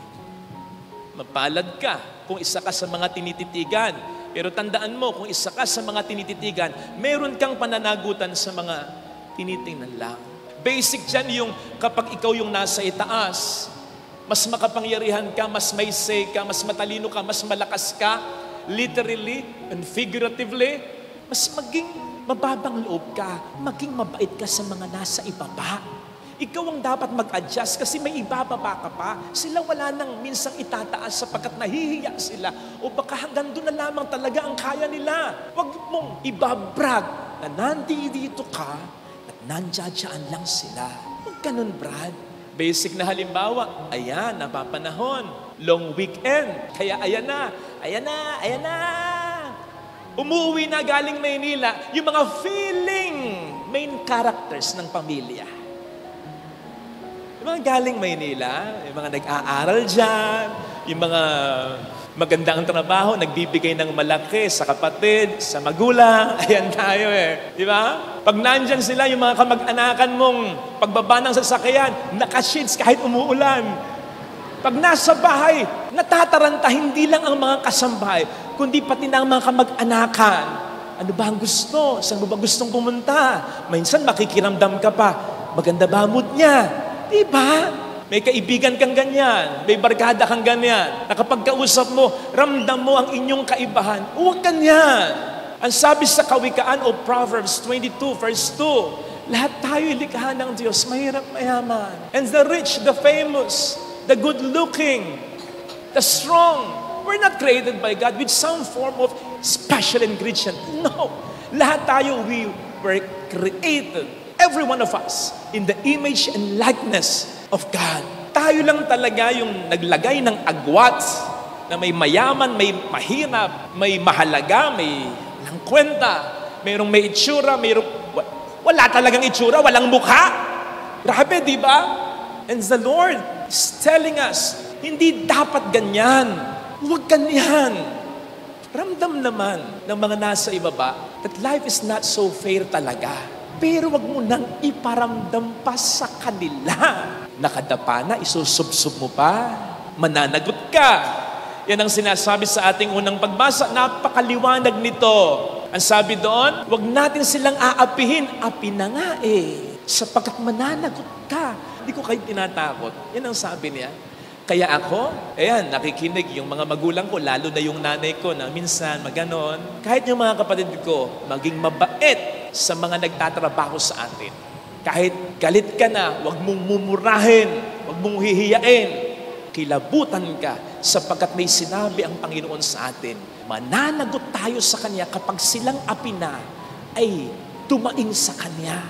Mapalad ka kung isa ka sa mga tinititigan. Pero tandaan mo, kung isa ka sa mga tinititigan, meron kang pananagutan sa mga tinitingnan lang. Basic dyan yung kapag ikaw yung nasa itaas, mas makapangyarihan ka, mas may say ka, mas matalino ka, mas malakas ka, literally and figuratively, mas maging mababang loob ka, maging mabait ka sa mga nasa ibaba. Ikaw ang dapat mag-adjust kasi may ibababa ka pa. Sila wala nang minsang itataas sapagkat nahihiya sila o baka hanggang doon na lamang talaga ang kaya nila. Huwag mong ibabrag na nandito ka at nandiyan lang sila. Huwag ganun, Brad. Basic na halimbawa, ayan, napapanahon. Long weekend. Kaya ayan na. Umuwi na galing Maynila yung mga feeling main characters ng pamilya. Yung mga galing Maynila, yung mga nag-aaral dyan, yung mga magandang trabaho, nagbibigay ng malaki sa kapatid, sa magulang. Ayan tayo eh. Di ba? Pag nandyan sila, yung mga kamag-anakan mong pagbaba ng sasakyan, naka-sheets kahit umuulan. Pag nasa bahay, natataranta hindi lang ang mga kasambahay, kundi pati na ang mga kamag-anakan. Ano ba ang gusto? Saan mo ba gustong pumunta? Minsan makikiramdam ka pa. Maganda ba mood niya? Diba? May kaibigan kang ganyan. May barkada kang ganyan. Na kapag kausap mo, ramdam mo ang inyong kaibahan. Huwag ganyan. Ang sabi sa Kawikaan o Proverbs 22 verse 2, lahat tayo ilikha ng Diyos, mahirap mayaman. And the rich, the famous, the good-looking, the strong, we're not created by God with some form of special ingredient. No. Lahat tayo, we were created, every one of us, in the image and likeness of God. Tayo lang talaga yung naglagay ng agwat na may mayaman, may mahirap, may mahalaga, may walang kwenta, mayroong may itsura, wala talagang itsura, walang mukha. Grabe, di ba? And the Lord is telling us, hindi dapat ganyan. Huwag ganyan. Ramdam naman ng mga nasa ibaba that life is not so fair talaga. Pero wag mo nang iparamdam pa sa kanila. Nakadapa na, isusubsob mo pa, mananagot ka. Yan ang sinasabi sa ating unang pagbasa. Napakaliwanag nito. Ang sabi doon, wag natin silang aapihin. Api na nga eh. Sapagkat mananagot ka. Hindi ko kayo tinatakot. Yan ang sabi niya. Kaya ako, ayan, nakikinig yung mga magulang ko, lalo na yung nanay ko na minsan maganon. Kahit yung mga kapatid ko, maging mabait sa mga nagtatrabaho sa atin. Kahit galit ka na, huwag mong mumurahin, huwag mong hihiyain. Kilabutan ka sapagkat may sinabi ang Panginoon sa atin. Mananagot tayo sa Kanya kapag silang api na ay tumaing sa Kanya.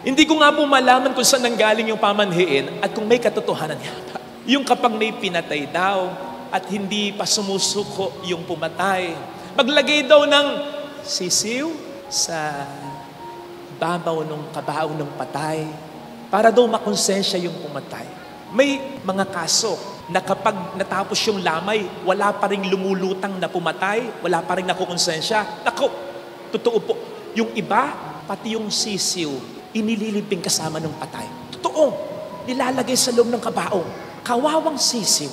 Hindi ko nga po malaman kung saan nanggaling yung pamanhiin at kung may katotohanan niya pa. Yung kapag may pinatay daw at hindi pa sumusuko yung pumatay, maglagay daw ng sisiw sa babaw ng kabaw ng patay para daw makonsensya yung pumatay. May mga kaso na kapag natapos yung lamay, wala pa rin lumulutang na pumatay, wala pa rin nakukonsensya. Naku, totoo po. Yung iba, pati yung sisiw, inililibing kasama ng patay. Totoo, nilalagay sa loob ng kabaong. Kawawang sisiw.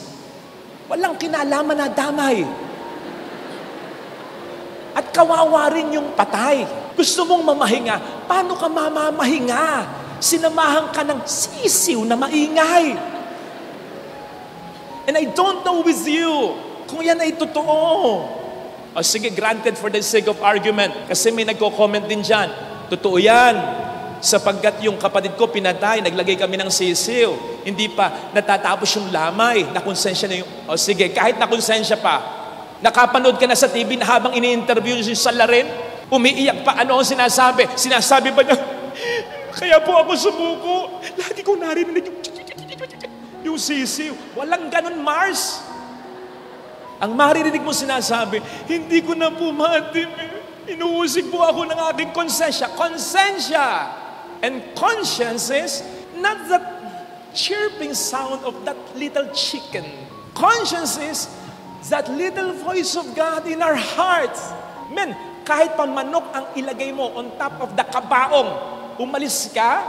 Walang kinalaman na damay. At kawawa rin yung patay. Gusto mong mamahinga. Paano ka mamamahinga? Sinamahan ka ng sisiw na maingay. And I don't know with you kung yan ay totoo. O sige, granted for the sake of argument. Kasi may nagko-comment din dyan. Totoo yan. Sapagkat yung kapatid ko pinatay, naglagay kami ng sisiw. Hindi pa natatapos yung lamay, nakonsensya na yung... O sige, kahit nakonsensya pa, nakapanood ka na sa TV na habang ini-interview si Salarin, umiiyak pa, ano ang sinasabi? Sinasabi ba niya, kaya po ako sumuko, lagi ko narinig yung sisiw. Walang ganun, Mars. Ang maririnig mo sinasabi, hindi ko na po maatim. Inuusig po ako ng aking konsensya. Konsensya! And conscience is not the chirping sound of that little chicken. Conscience is that little voice of God in our hearts. Men, kahit pa manok ang ilagay mo on top of the kabaong, umalis ka,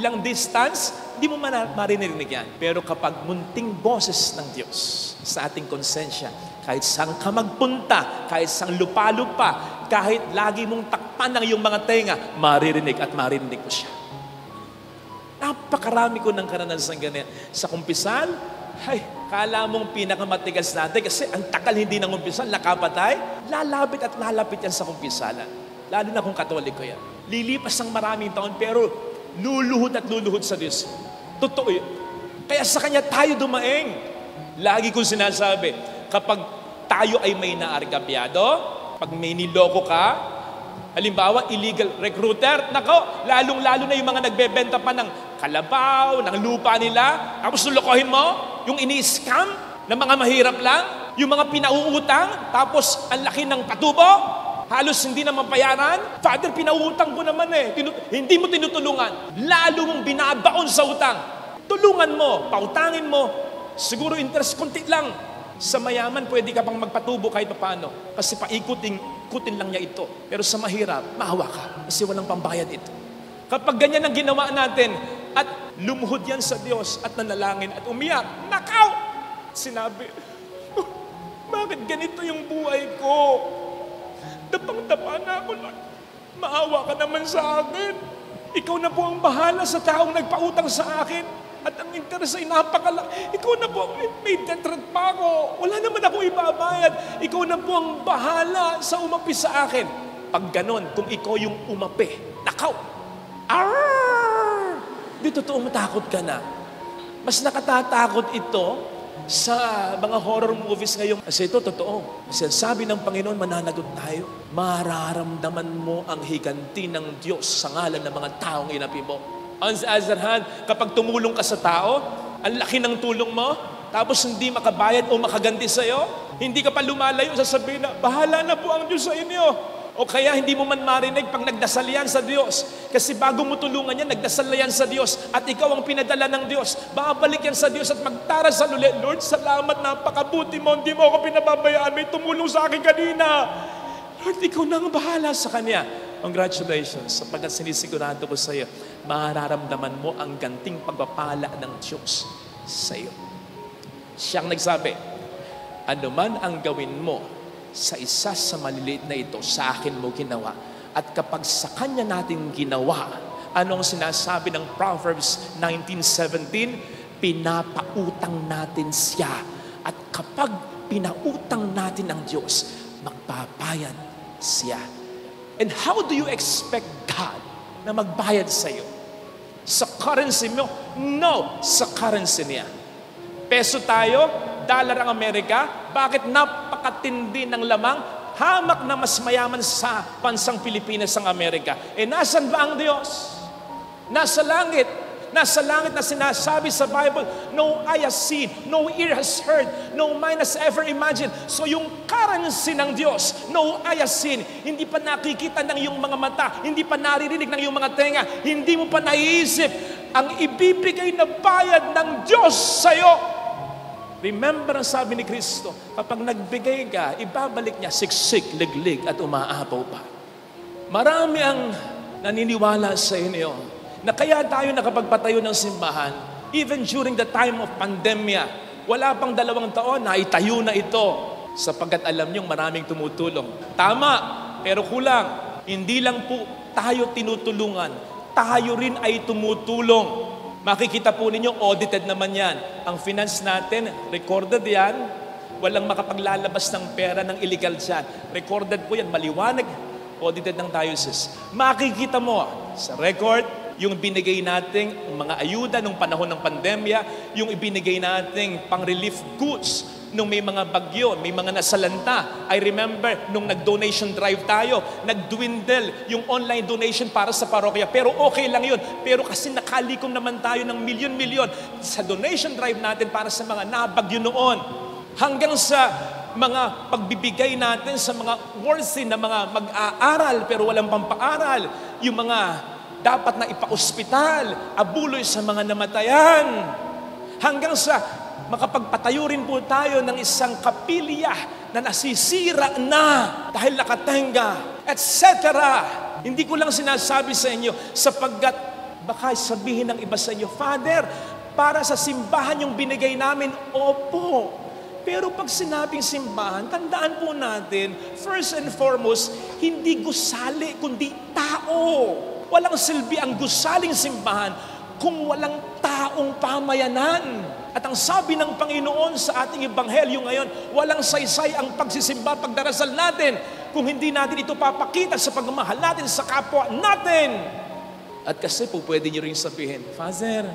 ilang distance, di mo marinig yan. Pero kapag munting boses ng Diyos sa ating konsensya, kahit saan ka magpunta, kahit saan lupa-lupa, kahit lagi mong takpan ng iyong mga tenga, maririnig at maririnig mo siya. Napakarami ko ng karanasan ganyan. Sa kumpisal, ay, kala mong pinakamatigas natin kasi ang takal hindi nang kumpisal, nakapatay. Lalapit at lalapit yan sa kumpisalan. Lalo na kung Katoliko yan. Lilipas ng maraming taon pero luluhod at luluhod sa Diyos. Totoo yun. Kaya sa Kanya tayo dumaing. Lagi kong sinasabi, kapag tayo ay may naargabyado, pag may niloko ka, halimbawa, illegal recruiter, nako, lalong-lalo na yung mga nagbebenta pa ng kalabaw, ng lupa nila, tapos lulokohin mo, yung ini-scam ng mga mahirap lang, yung mga pinauutang, tapos ang laki ng patubo, halos hindi na mapayaran. Father, pinauutang ko naman hindi mo tinutulungan. Lalo mong binabaon sa utang. Tulungan mo, pautangin mo, siguro interest konti lang. Sa mayaman, pwede ka pang magpatubo kahit paano. Kasi paikutin lang niya ito. Pero sa mahirap, maawa ka. Kasi walang pambayad ito. Kapag ganyan ang ginawa natin, at lumuhod yan sa Diyos, at nanalangin, at umiyak, nakaw! Sinabi, bakit ganito yung buhay ko? Dapang-dapa na ako lang. Maawa ka naman sa akin. Ikaw na po ang bahala sa taong nagpautang sa akin. At ang interest ay napakalaki. Ikaw na po, may debt pa ako. Wala naman akong ibabayad. Ikaw na po ang bahala sa umapi sa akin. Pag ganon, kung ikaw yung umapi, nakaw! Arrrr! Di totoo matakot ka na. Mas nakatatakot ito sa mga horror movies ngayon. Kasi ito, totoo. Kasi sabi ng Panginoon, mananagot tayo. Mararamdaman mo ang higanti ng Diyos sa ngalan ng mga taong inapi mo. On the other hand, kapag tumulong ka sa tao, ang laki ng tulong mo, tapos hindi makabayad o makaganti sa'yo, hindi ka pa lumalayo, sasabihin na, bahala na po ang Diyos sa inyo. O kaya hindi mo man marinig pag nagdasal yan sa Diyos. Kasi bago mo tulungan yan, nagdasal na yan sa Diyos. At ikaw ang pinadala ng Diyos. Babalik yan sa Diyos at magdarasal ulit. Lord, salamat, napakabuti mo. Hindi mo ako pinababayaan. May tumulong sa akin kanina. Lord, ikaw na ang bahala sa Kanya. Congratulations, sapagkat sinisigurado ko sa iyo, mararamdaman mo ang ganting pagpapala ng Diyos sa iyo. Siyang nagsabi, ano man ang gawin mo sa isa sa maliliit na ito, sa akin mo ginawa. At kapag sa Kanya natin ginawa, anong sinasabi ng Proverbs 19:17? Pinapautang natin siya. At kapag pinautang natin ang Diyos, magbabayad siya. And how do you expect God na magbayad sa iyo? Sa currency mo? No, sa currency niya. Peso tayo, dollar ang Amerika, bakit napakatindi ng lamang? Hamak na mas mayaman sa bansang Pilipinas ang Amerika. Nasan ba ang Diyos? Nasa langit. Nasa langit na sinasabi sa Bible, no eye has seen, no ear has heard, no mind has ever imagined. So yung currency ng Diyos, no eye has seen, hindi pa nakikita ng iyong mga mata, hindi pa naririnig ng iyong mga tenga, hindi mo pa naiisip ang ibibigay na bayad ng Diyos sa iyo. Remember ang sabi ni Kristo, kapag nagbigay ka, ibabalik niya siksik, liglig at umaapaw pa. Marami ang naniniwala sa inyo na kaya tayo nakapagpatayo ng simbahan, even during the time of pandemya, wala pang 2 taon, naitayo na ito, sapagkat alam niyong maraming tumutulong. Tama, pero kulang. Hindi lang po tayo tinutulungan, tayo rin ay tumutulong. Makikita po ninyo, audited naman yan. Ang finance natin, recorded yan. Walang makapaglalabas ng pera ng illegal dyan. Recorded po yan, maliwanag, audited ng diocese. Makikita mo sa record, yung binigay nating mga ayuda nung panahon ng pandemya, yung ibinigay nating pang-relief goods nung may mga bagyo, may mga nasalanta. I remember nung nag-donation drive tayo, nag-dwindle yung online donation para sa parokya. Pero okay lang yun. Pero kasi nakalikom naman tayo ng milyon-milyon sa donation drive natin para sa mga nabagyo noon. Hanggang sa mga pagbibigay natin sa mga worthy na mga mag-aaral pero walang pampaaral. Yung mga dapat na ipa-ospital, abuloy sa mga namatayan. Hanggang sa makapagpatayo rin po tayo ng isang kapilya na nasisira na dahil nakatenga, etc. Hindi ko lang sinasabi sa inyo sapagkat baka sabihin ng iba sa inyo, Father, para sa simbahan yung binigay namin, opo. Pero pag sinabing simbahan, tandaan po natin, first and foremost, hindi gusali kundi tao. Walang silbi ang gusaling simbahan kung walang taong pamayanan. At ang sabi ng Panginoon sa ating ebanghelyo ngayon, walang saysay ang pagsisimba, pagdarasal natin kung hindi natin ito papakita sa pagmamahal natin sa kapwa natin. At kasi po pwede nyo rin sabihin, Father,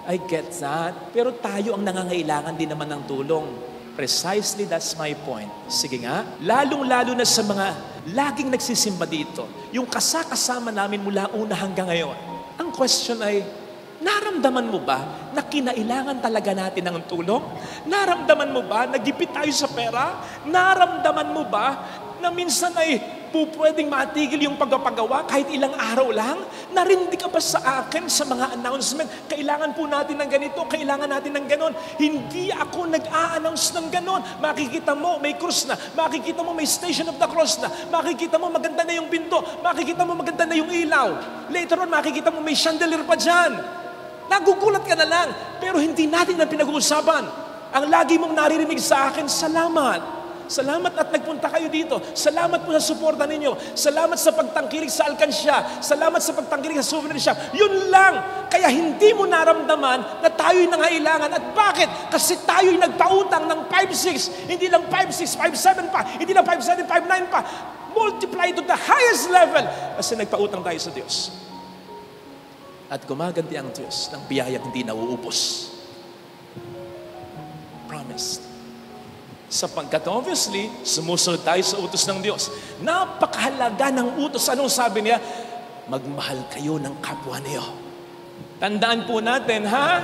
I get that, pero tayo ang nangangailangan din naman ng tulong. Precisely, that's my point. Sige nga, lalong-lalo na sa mga laging nagsisimba dito, yung kasama namin mula una hanggang ngayon. Ang question ay, naramdaman mo ba na kinailangan talaga natin ng tulong? Naramdaman mo ba na gipit tayo sa pera? Naramdaman mo ba na minsan ay pwedeng matigil yung pagpapagawa kahit ilang araw lang? Narindi ka ba sa akin sa mga announcement? Kailangan po natin ng ganito, kailangan natin ng ganon. Hindi ako nag-a-announce ng ganon. Makikita mo, may cross na. Makikita mo, may Station of the Cross na. Makikita mo, maganda na yung pinto. Makikita mo, maganda na yung ilaw. Later on, makikita mo, may chandelier pa dyan. Nagugulat ka na lang, pero hindi natin na pinag-uusapan. Ang lagi mong naririnig sa akin, salamat. Salamat at nagpunta kayo dito. Salamat po sa suporta ninyo. Salamat sa pagtangkilik sa alkansya. Salamat sa pagtangkilik sa souvenir shop. Yun lang. Kaya hindi mo naramdaman na tayo'y nangailangan. At bakit? Kasi tayo'y nagpautang ng 5-6. Hindi lang 5-6, 5-7 pa. Hindi lang 5-7, 5-9 pa. Multiply to the highest level. Kasi nagpautang tayo sa Diyos. At gumaganti ang Diyos ng biyayang hindi nauubos. Promise. Sapagkat obviously, sumusunod tayo sa utos ng Diyos. Napakahalaga ng utos. Anong sabi niya? Magmahal kayo ng kapwa niyo. Tandaan po natin, ha?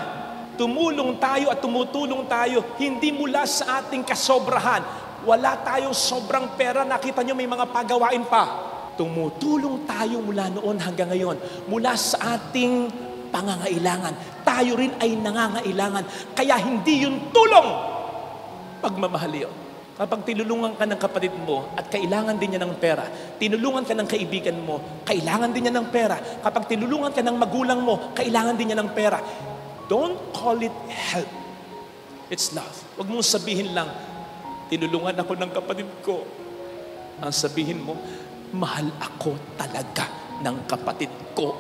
Tumulong tayo at tumutulong tayo, hindi mula sa ating kasobrahan. Wala tayong sobrang pera. Nakita niyo may mga pagawain pa. Tumutulong tayo mula noon hanggang ngayon. Mula sa ating pangangailangan. Tayo rin ay nangangailangan. Kaya hindi yun tulong. Pagmamahal yun. Kapag tinulungan ka ng kapatid mo at kailangan din niya ng pera, tinulungan ka ng kaibigan mo, kailangan din niya ng pera. Kapag tinulungan ka ng magulang mo, kailangan din niya ng pera. Don't call it help. It's love. Huwag mong sabihin lang, tinulungan ako ng kapatid ko. Ang sabihin mo, mahal ako talaga ng kapatid ko.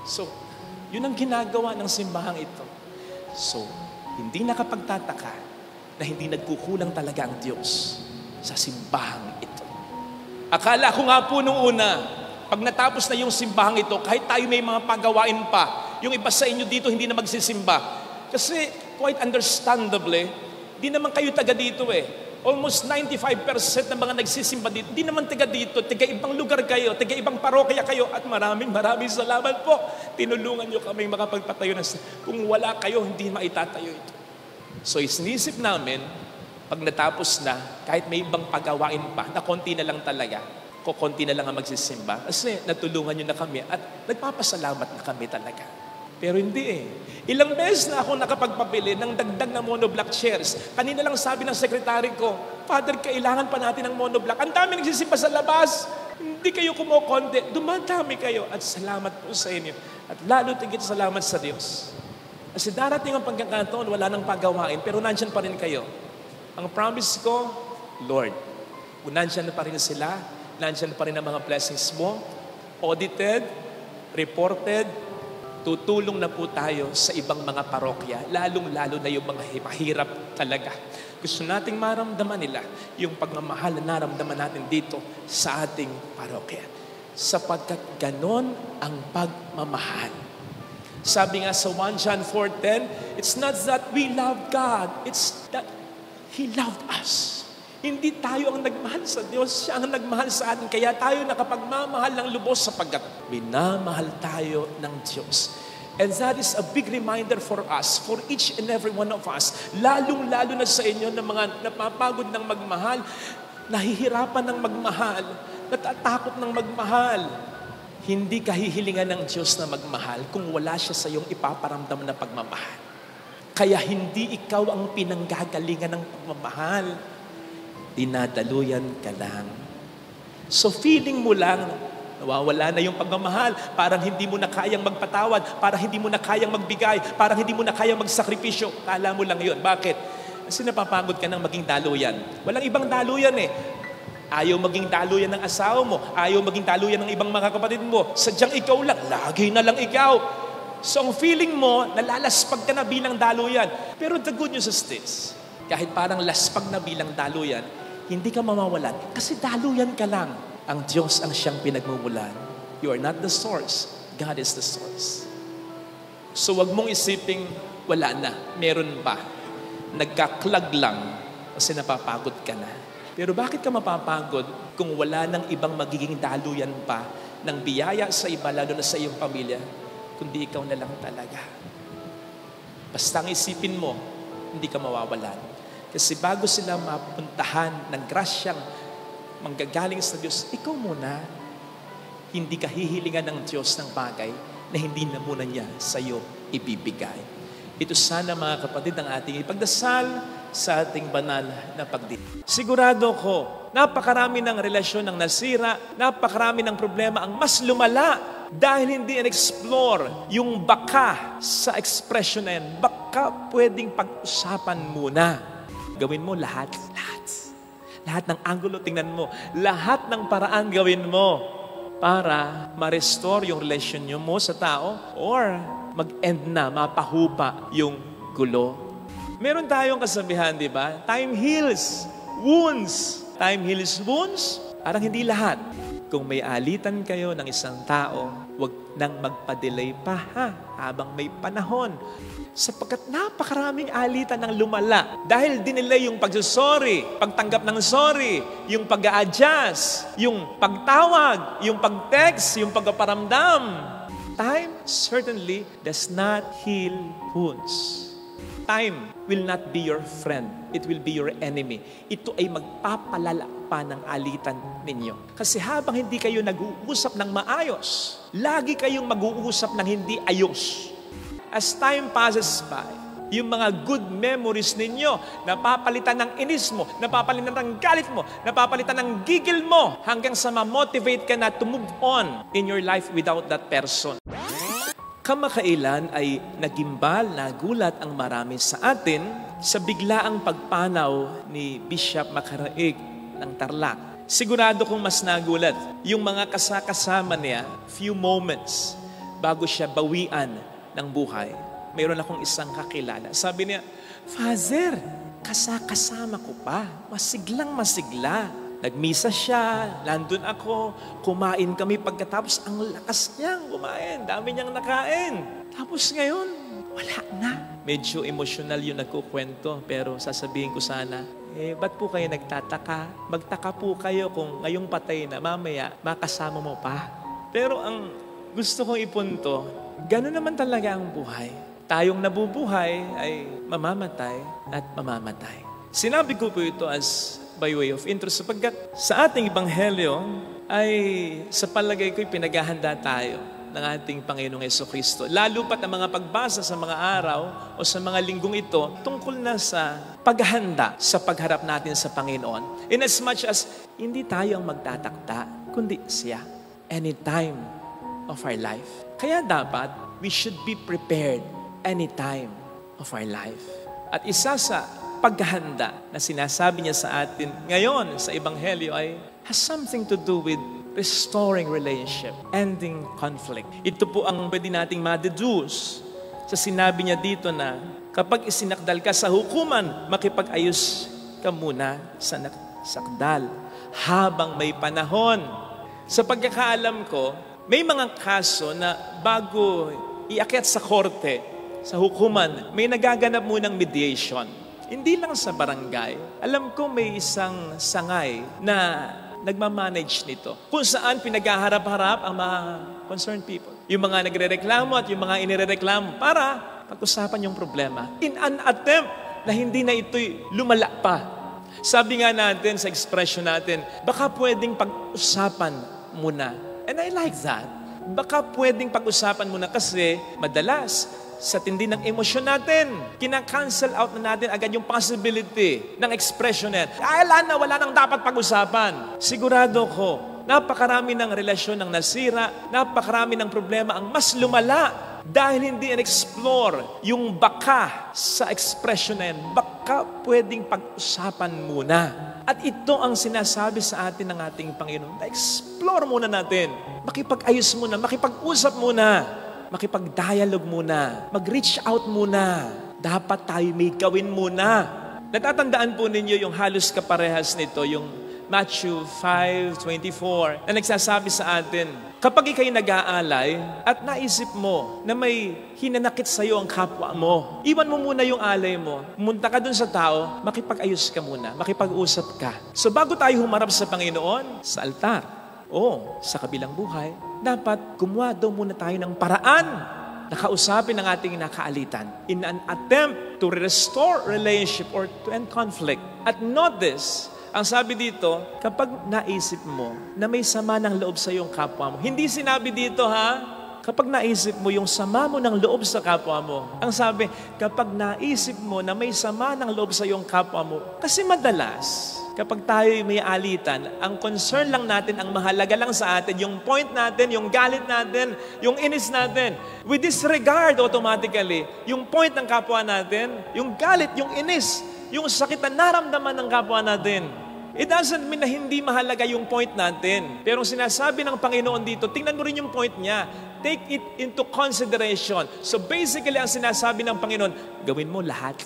So, yun ang ginagawa ng simbahang ito. So, hindi nakapagtataka na hindi nagkukulang talaga ang Diyos sa simbahang ito. Akala ko nga po nung una, pag natapos na yung simbahang ito, kahit tayo may mga pagawain pa, yung iba sa inyo dito hindi na magsisimba. Kasi, quite understandably, di naman kayo taga dito eh. Almost 95% ng mga nagsisimba dito, di naman taga dito, taga ibang lugar kayo, taga ibang parokya kayo, at maraming salamat po. Tinulungan nyo kami makapagpatayo na. Kung wala kayo, hindi maitatayo ito. So isinisip namin, pag natapos na, kahit may ibang pagawain pa, na konti na lang talaga, konti na lang ang magsisimba, kasi natulungan nyo na kami at nagpapasalamat na kami talaga. Pero hindi eh. Ilang beses na ako nakapagpabili ng dagdag na monoblock chairs. Kanina lang sabi ng sekretary ko, Father, kailangan pa natin ng monoblock. Ang dami nagsisimba sa labas. Hindi kayo kumukonde. Dumadami kayo. At salamat po sa inyo. At lalo tigit salamat sa Diyos. Kasi darating ang pagkakataon, wala nang pagawain, pero nandyan pa rin kayo. Ang promise ko, Lord, kung nandyan pa rin sila, nandyan pa rin ang mga blessings mo, audited, reported, tutulong na po tayo sa ibang mga parokya, lalong-lalo na yung mga mahirap talaga. Gusto nating maramdaman nila yung pagmamahal na naramdaman natin dito sa ating parokya. Sapagkat ganon ang pagmamahal. Sabi nga sa 1 John 4:10, it's not that we love God, it's that He loved us. Hindi tayo ang nagmahal sa Diyos, siya ang nagmahal sa atin. Kaya tayo nakapagmamahal ng lubos sapagkat minamahal tayo ng Diyos. And that is a big reminder for us, for each and every one of us, lalong-lalo na sa inyo na mga napapagod ng magmahal, nahihirapan ng magmahal, natatakot ng magmahal. Hindi kahihilingan ng Diyos na magmahal kung wala siya sa iyong ipaparamdam na pagmamahal. Kaya hindi ikaw ang pinanggagalingan ng pagmamahal. Dinadaluyan ka lang. So feeling mo lang, nawawala na yung pagmamahal, parang hindi mo na kayang magpatawad, parang hindi mo na kayang magbigay, parang hindi mo na kayang magsakripisyo. Kala mo lang yun. Bakit? Kasi napapagod ka ng maging daluyan. Walang ibang daluyan eh. Ayaw maging daluyan ng asawa mo, ayaw maging daluyan ng ibang mga kapatid mo. Sadyang ikaw lang, lagi na lang ikaw. So ang feeling mo, nalalaspag ka na bilang daluyan. Pero the good news is this, kahit parang laspag na bilang daluyan, hindi ka mamawalan. Kasi daluyan ka lang. Ang Diyos ang siyang pinagmumulan. You are not the source. God is the source. So wag mong isiping wala na, meron pa. Nagkaklag lang kasi napapagod ka na. Pero bakit ka mapapagod kung wala nang ibang magiging daluyan pa ng biyaya sa iba, lalo na sa iyong pamilya, kundi ikaw na lang talaga. Basta ang isipin mo, hindi ka mawawalan. Kasi bago sila mapuntahan ng grasyang manggagaling sa Diyos, ikaw muna, hindi ka hihilingan ng Diyos ng bagay na hindi na muna niya sa iyo ibibigay. Ito sana mga kapatid ang ating ipagdasal sa ating banal na pagdiriwang. Sigurado ko, napakarami ng relasyon ang nasira, napakarami ng problema ang mas lumala dahil hindi in-explore yung baka sa expression na yan. Baka pwedeng pag-usapan muna. Gawin mo lahat. Lahat ng angulo, tingnan mo. Lahat ng paraan gawin mo para ma-restore yung relation mo sa tao or mag-end na, mapahupa yung gulo. Meron tayong kasabihan, di ba? Time heals wounds. Time heals wounds. Parang hindi lahat. Kung may alitan kayo ng isang tao, huwag nang magpa-delay pa habang may panahon. Sapagkat napakaraming alitan ng lumala. Dahil dinelay yung pagsusorry, pagtanggap ng sorry, yung pag-a-adjust, yung pagtawag, yung pag-text, yung pagpaparamdam. Time certainly does not heal wounds. Time will not be your friend. It will be your enemy. Ito ay magpapalala pa ng alitan ninyo. Kasi habang hindi kayo nag-uusap ng maayos, lagi kayong mag-uusap ng hindi ayos. As time passes by, yung mga good memories ninyo, napapalitan ng inis mo, napapalitan ng galit mo, napapalitan ng gigil mo, hanggang sa ma-motivate ka na to move on in your life without that person. Kamakailan ay nagimbal na gulat ang marami sa atin sa biglaang pagpanaw ni Bishop Macaraig ng Tarlac. Sigurado kong mas nagulat yung mga kasakasama niya, few moments bago siya bawian ng buhay. Mayroon akong isang kakilala. Sabi niya, Father, kasakasama ko pa. Masiglang masigla. Nagmisa siya, nandun ako, kumain kami pagkatapos ang lakas niyang kumain, dami niyang nakain. Tapos ngayon, wala na. Medyo emosyonal yung nagkukwento, pero sasabihin ko sana, ba't po kayo nagtataka? Magtaka po kayo kung ngayong patay na, mamaya makasama mo pa. Pero ang gusto kong ipunto, gano'n naman talaga ang buhay. Tayong nabubuhay ay mamamatay at mamamatay. Sinabi ko po ito as by way of intro sapagkat sa ating Ebanghelyo ay sa palagay ko'y pinaghahanda tayo ng ating Panginoong Jesucristo. Lalo pat ang mga pagbasa sa mga araw o sa mga linggong ito tungkol na sa paghahanda sa pagharap natin sa Panginoon. In as much as hindi tayo ang magtatakda, kundi siya. Anytime of our life. Kaya dapat we should be prepared anytime of our life. At isa sa paghahanda na sinasabi niya sa atin ngayon sa Ebanghelyo ay has something to do with restoring relationship, ending conflict. Ito po ang pwede nating ma-deduce sa sinabi niya dito na kapag isinakdal ka sa hukuman, makipag-ayos ka muna sa sakdal habang may panahon. Sa pagkakaalam ko, may mga kaso na bago iakyat sa korte, sa hukuman, may nagaganap munang mediation. Hindi lang sa barangay. Alam ko may isang sangay na nagmamanage nito. Kung saan pinaghaharap-harap ang mga concerned people. Yung mga nagre-reklamo at yung mga inirereklamo para pag-usapan yung problema. In an attempt na hindi na ito'y lumala pa. Sabi nga natin sa expression natin, baka pwedeng pag-usapan muna. And I like that. Baka pwedeng pag-usapan muna kasi madalas sa tindi ng emosyon natin, kina-cancel out na natin agad yung possibility ng expression na yan. Wala nang dapat pag-usapan. Sigurado ko, napakarami ng relasyon ang nasira, napakarami ng problema ang mas lumala dahil hindi in-explore yung baka sa expression na yan. Baka pwedeng pag-usapan muna. At ito ang sinasabi sa atin ng ating Panginoon. Na-explore muna natin. Makipag-ayos muna, makipag-usap muna. makipag-dialogue muna, mag-reach out muna. Dapat tayo may gawin muna. Natatandaan po ninyo yung halos kaparehas nito, yung Matthew 5:24, na nagsasabi sa atin, kapag ikay nag-aalay at naisip mo na may hinanakit sa iyo ang kapwa mo, iwan mo muna yung alay mo, pumunta ka dun sa tao, makipag-ayos ka muna, makipag-usap ka. So bago tayo humarap sa Panginoon, sa altar, o sa kabilang buhay, dapat gumawa daw muna tayo ng paraan na kausapin ang ating nakaalitan in an attempt to restore relationship or to end conflict. At note this, ang sabi dito, kapag naisip mo na may sama ng loob sa iyong kapwa mo, hindi sinabi dito kapag naisip mo yung sama mo ng loob sa kapwa mo. Ang sabi, kapag naisip mo na may sama ng loob sa iyong kapwa mo, kasi madalas, kapag tayo may alitan, ang concern lang natin, ang mahalaga lang sa atin, yung point natin, yung galit natin, yung inis natin. We disregard automatically yung point ng kapwa natin, yung galit, yung inis, yung sakit na naramdaman ng kapwa natin. It doesn't mean na hindi mahalaga yung point natin. Pero sinasabi ng Panginoon dito, tingnan mo rin yung point niya. Take it into consideration. So basically, ang sinasabi ng Panginoon, gawin mo lahat.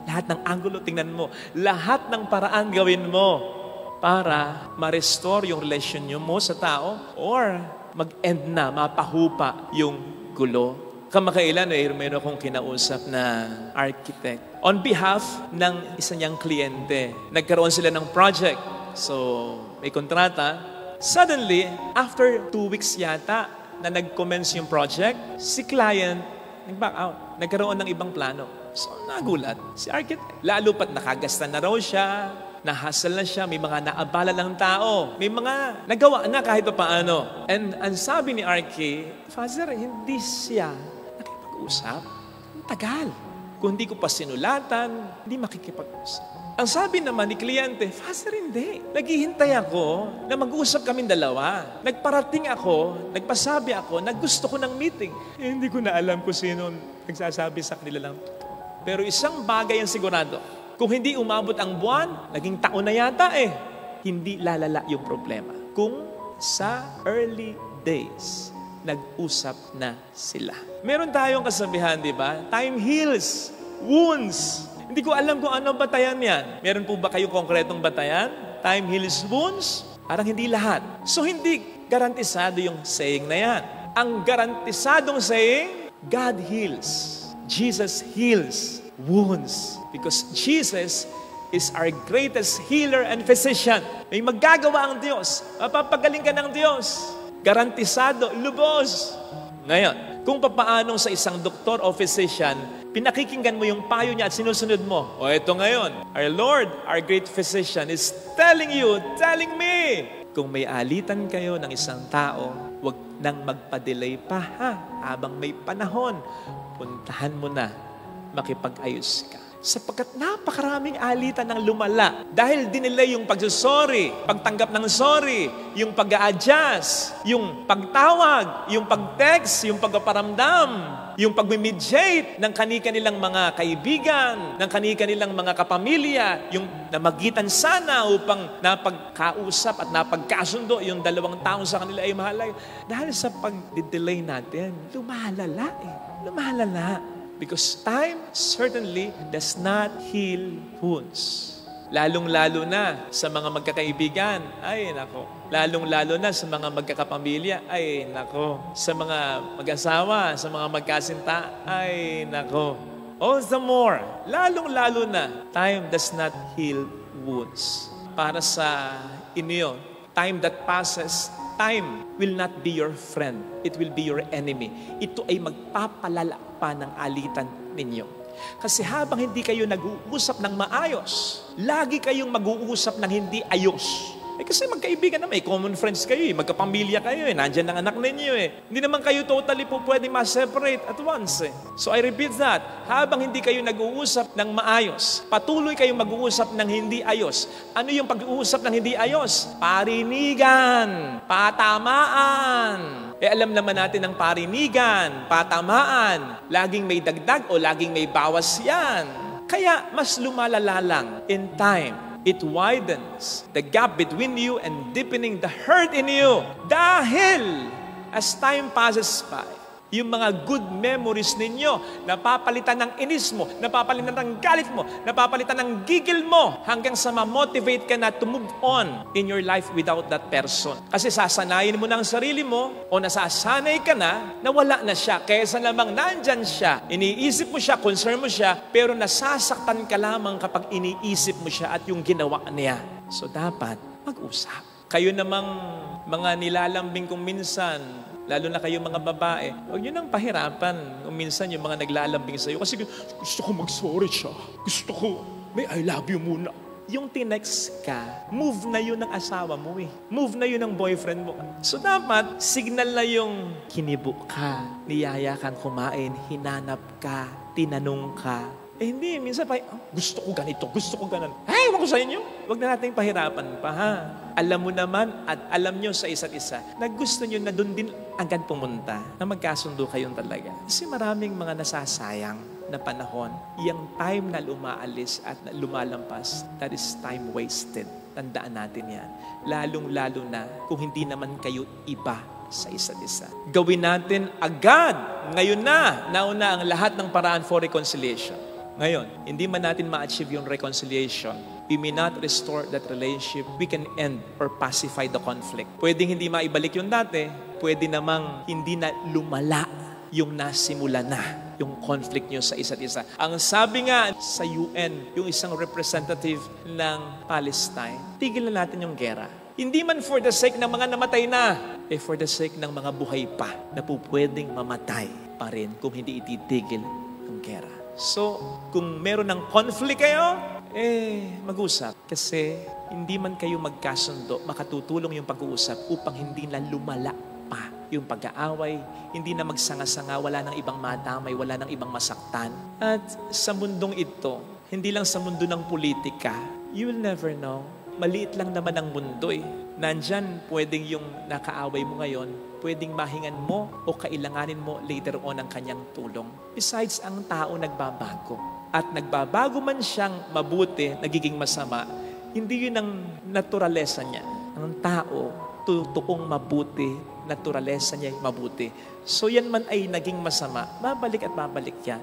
Lahat ng angulo, tingnan mo. Lahat ng paraan gawin mo para ma-restore yung relation mo sa tao or mag-end na, mapahupa yung gulo. Kamakailan, meron akong kinausap na architect. On behalf ng isa niyang kliyente, nagkaroon sila ng project. So, may kontrata. Suddenly, after 2 weeks yata na nag-commence yung project, si client nag-back out. Nagkaroon ng ibang plano. So, nagulat si architect. Lalo pat nakagasta na raw siya, nahasal na siya, may mga naabala ng tao, may mga nagawa na kahit pa paano. And ang sabi ni Archie, Father, hindi siya nakipag-usap. Ang tagal. Kung hindi ko pa sinulatan, hindi makikipag-usap. Ang sabi naman ni kliyente, Father, hindi. Naghihintay ako na mag-usap kaming dalawa. Nagparating ako, nagpasabi ako, naggusto ko ng meeting. Hindi ko na alam kung sino nagsasabi sa kanila lang. Pero isang bagay ang sigurado. Kung hindi umabot ang buwan, naging taon na yata hindi lalala yung problema. Kung sa early days, nag-usap na sila. Meron tayong kasabihan, di ba? Time heals wounds. Hindi ko alam kung ano batayan yan. Meron po ba kayong konkretong batayan? Time heals wounds? Parang hindi lahat. So hindi garantisado yung saying na yan. Ang garantisadong saying, God heals. Jesus heals wounds. Because Jesus is our greatest healer and physician. May magagawa ang Diyos. Mapapagaling ka ng Diyos. Garantisado, lubos. Ngayon, kung papaanong sa isang doktor o physician, pinakikinggan mo yung payo niya at sinusunod mo. O ito ngayon, our Lord, our great physician is telling you, telling me, kung may alitan kayo ng isang tao, huwag nang magpa-delay pa habang may panahon. Puntahan mo na, makipag-ayos ka. Sapagkat napakaraming alitan ng lumala. Dahil dinelay yung pagsusorry, pagtanggap ng sorry, yung pag-a-adjust, yung pagtawag, yung pag-text, yung pagpaparamdam, yung pag-mediate ng kani-kanilang mga kaibigan, ng kani-kanilang mga kapamilya, yung namagitan sana upang napagkausap at napagkasundo yung dalawang tao sa kanila ay mahalay. Dahil sa pag-delay natin, lumalala. Because time certainly does not heal wounds. Lalong-lalo na sa mga magkakaibigan, ay nako. Lalong-lalo na sa mga magkakapamilya, ay nako. Sa mga mag-asawa, sa mga magkasinta, ay nako. All the more, lalong-lalo na, time does not heal wounds. Para sa inyo, time that passes, time will not be your friend. It will be your enemy. Ito ay magpapalala pa ng alitan ninyo. Kasi habang hindi kayo nag-uusap ng maayos, lagi kayong mag-uusap ng hindi ayos. Kasi magkaibigan na, may common friends kayo, magkapamilya kayo, nandyan ang anak ninyo. Hindi naman kayo totally po pwedeng ma-separate at once. So I repeat that, habang hindi kayo nag-uusap ng maayos, patuloy kayong mag-uusap ng hindi ayos. Ano yung pag-uusap ng hindi ayos? Parinigan, patamaan. Alam naman natin ang parinigan, patamaan, laging may dagdag o laging may bawas yan. Kaya mas lumalala lang in time. It widens the gap between you and deepening the hurt in you. Dahil, as time passes by, Yung mga good memories ninyo, napapalitan ng inis mo, napapalitan ng galit mo, napapalitan ng gigil mo, hanggang sa ma-motivate ka na to move on in your life without that person. Kasi sasanayin mo ng sarili mo, o nasasanay ka na wala na siya. Kaysa lamang nandyan siya, iniisip mo siya, concern mo siya, pero nasasaktan ka lamang kapag iniisip mo siya at yung ginawa niya. So dapat mag-usap. Kayo namang mga nilalambing kung minsan, lalo na kayo mga babae, huwag nyo nang pahirapan kung minsan yung mga naglalambing sa'yo. Kasi gusto ko mag-sorry siya. Gusto ko, may I love you muna. Yung tinext ka, move na yun ng asawa mo eh. Move na yun ng boyfriend mo. So dapat, signal na yung kinibo ka, niyaya kang kumain, hinanap ka, tinanong ka. Eh hindi, minsan pa, gusto ko ganito, gusto ko ganon. Ay, wag ko sa inyo. Wag na natin pahirapan pa ha. Alam mo naman at alam nyo sa isa't isa na gusto nyo na doon din agad pumunta, na magkasundo kayong talaga. Kasi maraming mga nasasayang na panahon. Yung time na lumaalis at na lumalampas, that is time wasted. Tandaan natin yan. Lalong-lalo na kung hindi naman kayo iba sa isa't isa. Gawin natin agad, ngayon na, nauna ang lahat ng paraan for reconciliation. Ngayon, hindi man natin ma-achieve yung reconciliation, we may not restore that relationship, we can end or pacify the conflict. Pwedeng hindi maibalik yung dati, pwede namang hindi na lumala yung nasimula na yung conflict nyo sa isa't isa. Ang sabi nga sa UN, yung isang representative ng Palestine, tigil na natin yung gera. Hindi man for the sake ng mga namatay na, for the sake ng mga buhay pa na po pwedeng mamatay pa rin kung hindi ititigil ang gera. So, kung meron ng conflict kayo, mag-usap. Kasi hindi man kayo magkasundo, makatutulong yung pag-uusap upang hindi na lumala pa yung pag-aaway, hindi na magsanga-sanga, wala nang ibang madamay, wala nang ibang masaktan. At sa mundong ito, hindi lang sa mundo ng politika, you will never know. Maliit lang naman ang mundo eh. Nandyan, pwedeng yung nakaaway mo ngayon, pwedeng mahingan mo o kailanganin mo later on ang kanyang tulong. Besides, ang tao nagbabago. At nagbabago man siyang mabuti, nagiging masama, hindi yun ang naturalesa niya. Ang tao, totoong mabuti, naturalesa niya mabuti. So yan man ay naging masama, babalik at babalik yan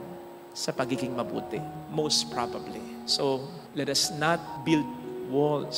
sa pagiging mabuti. Most probably. So, let us not build walls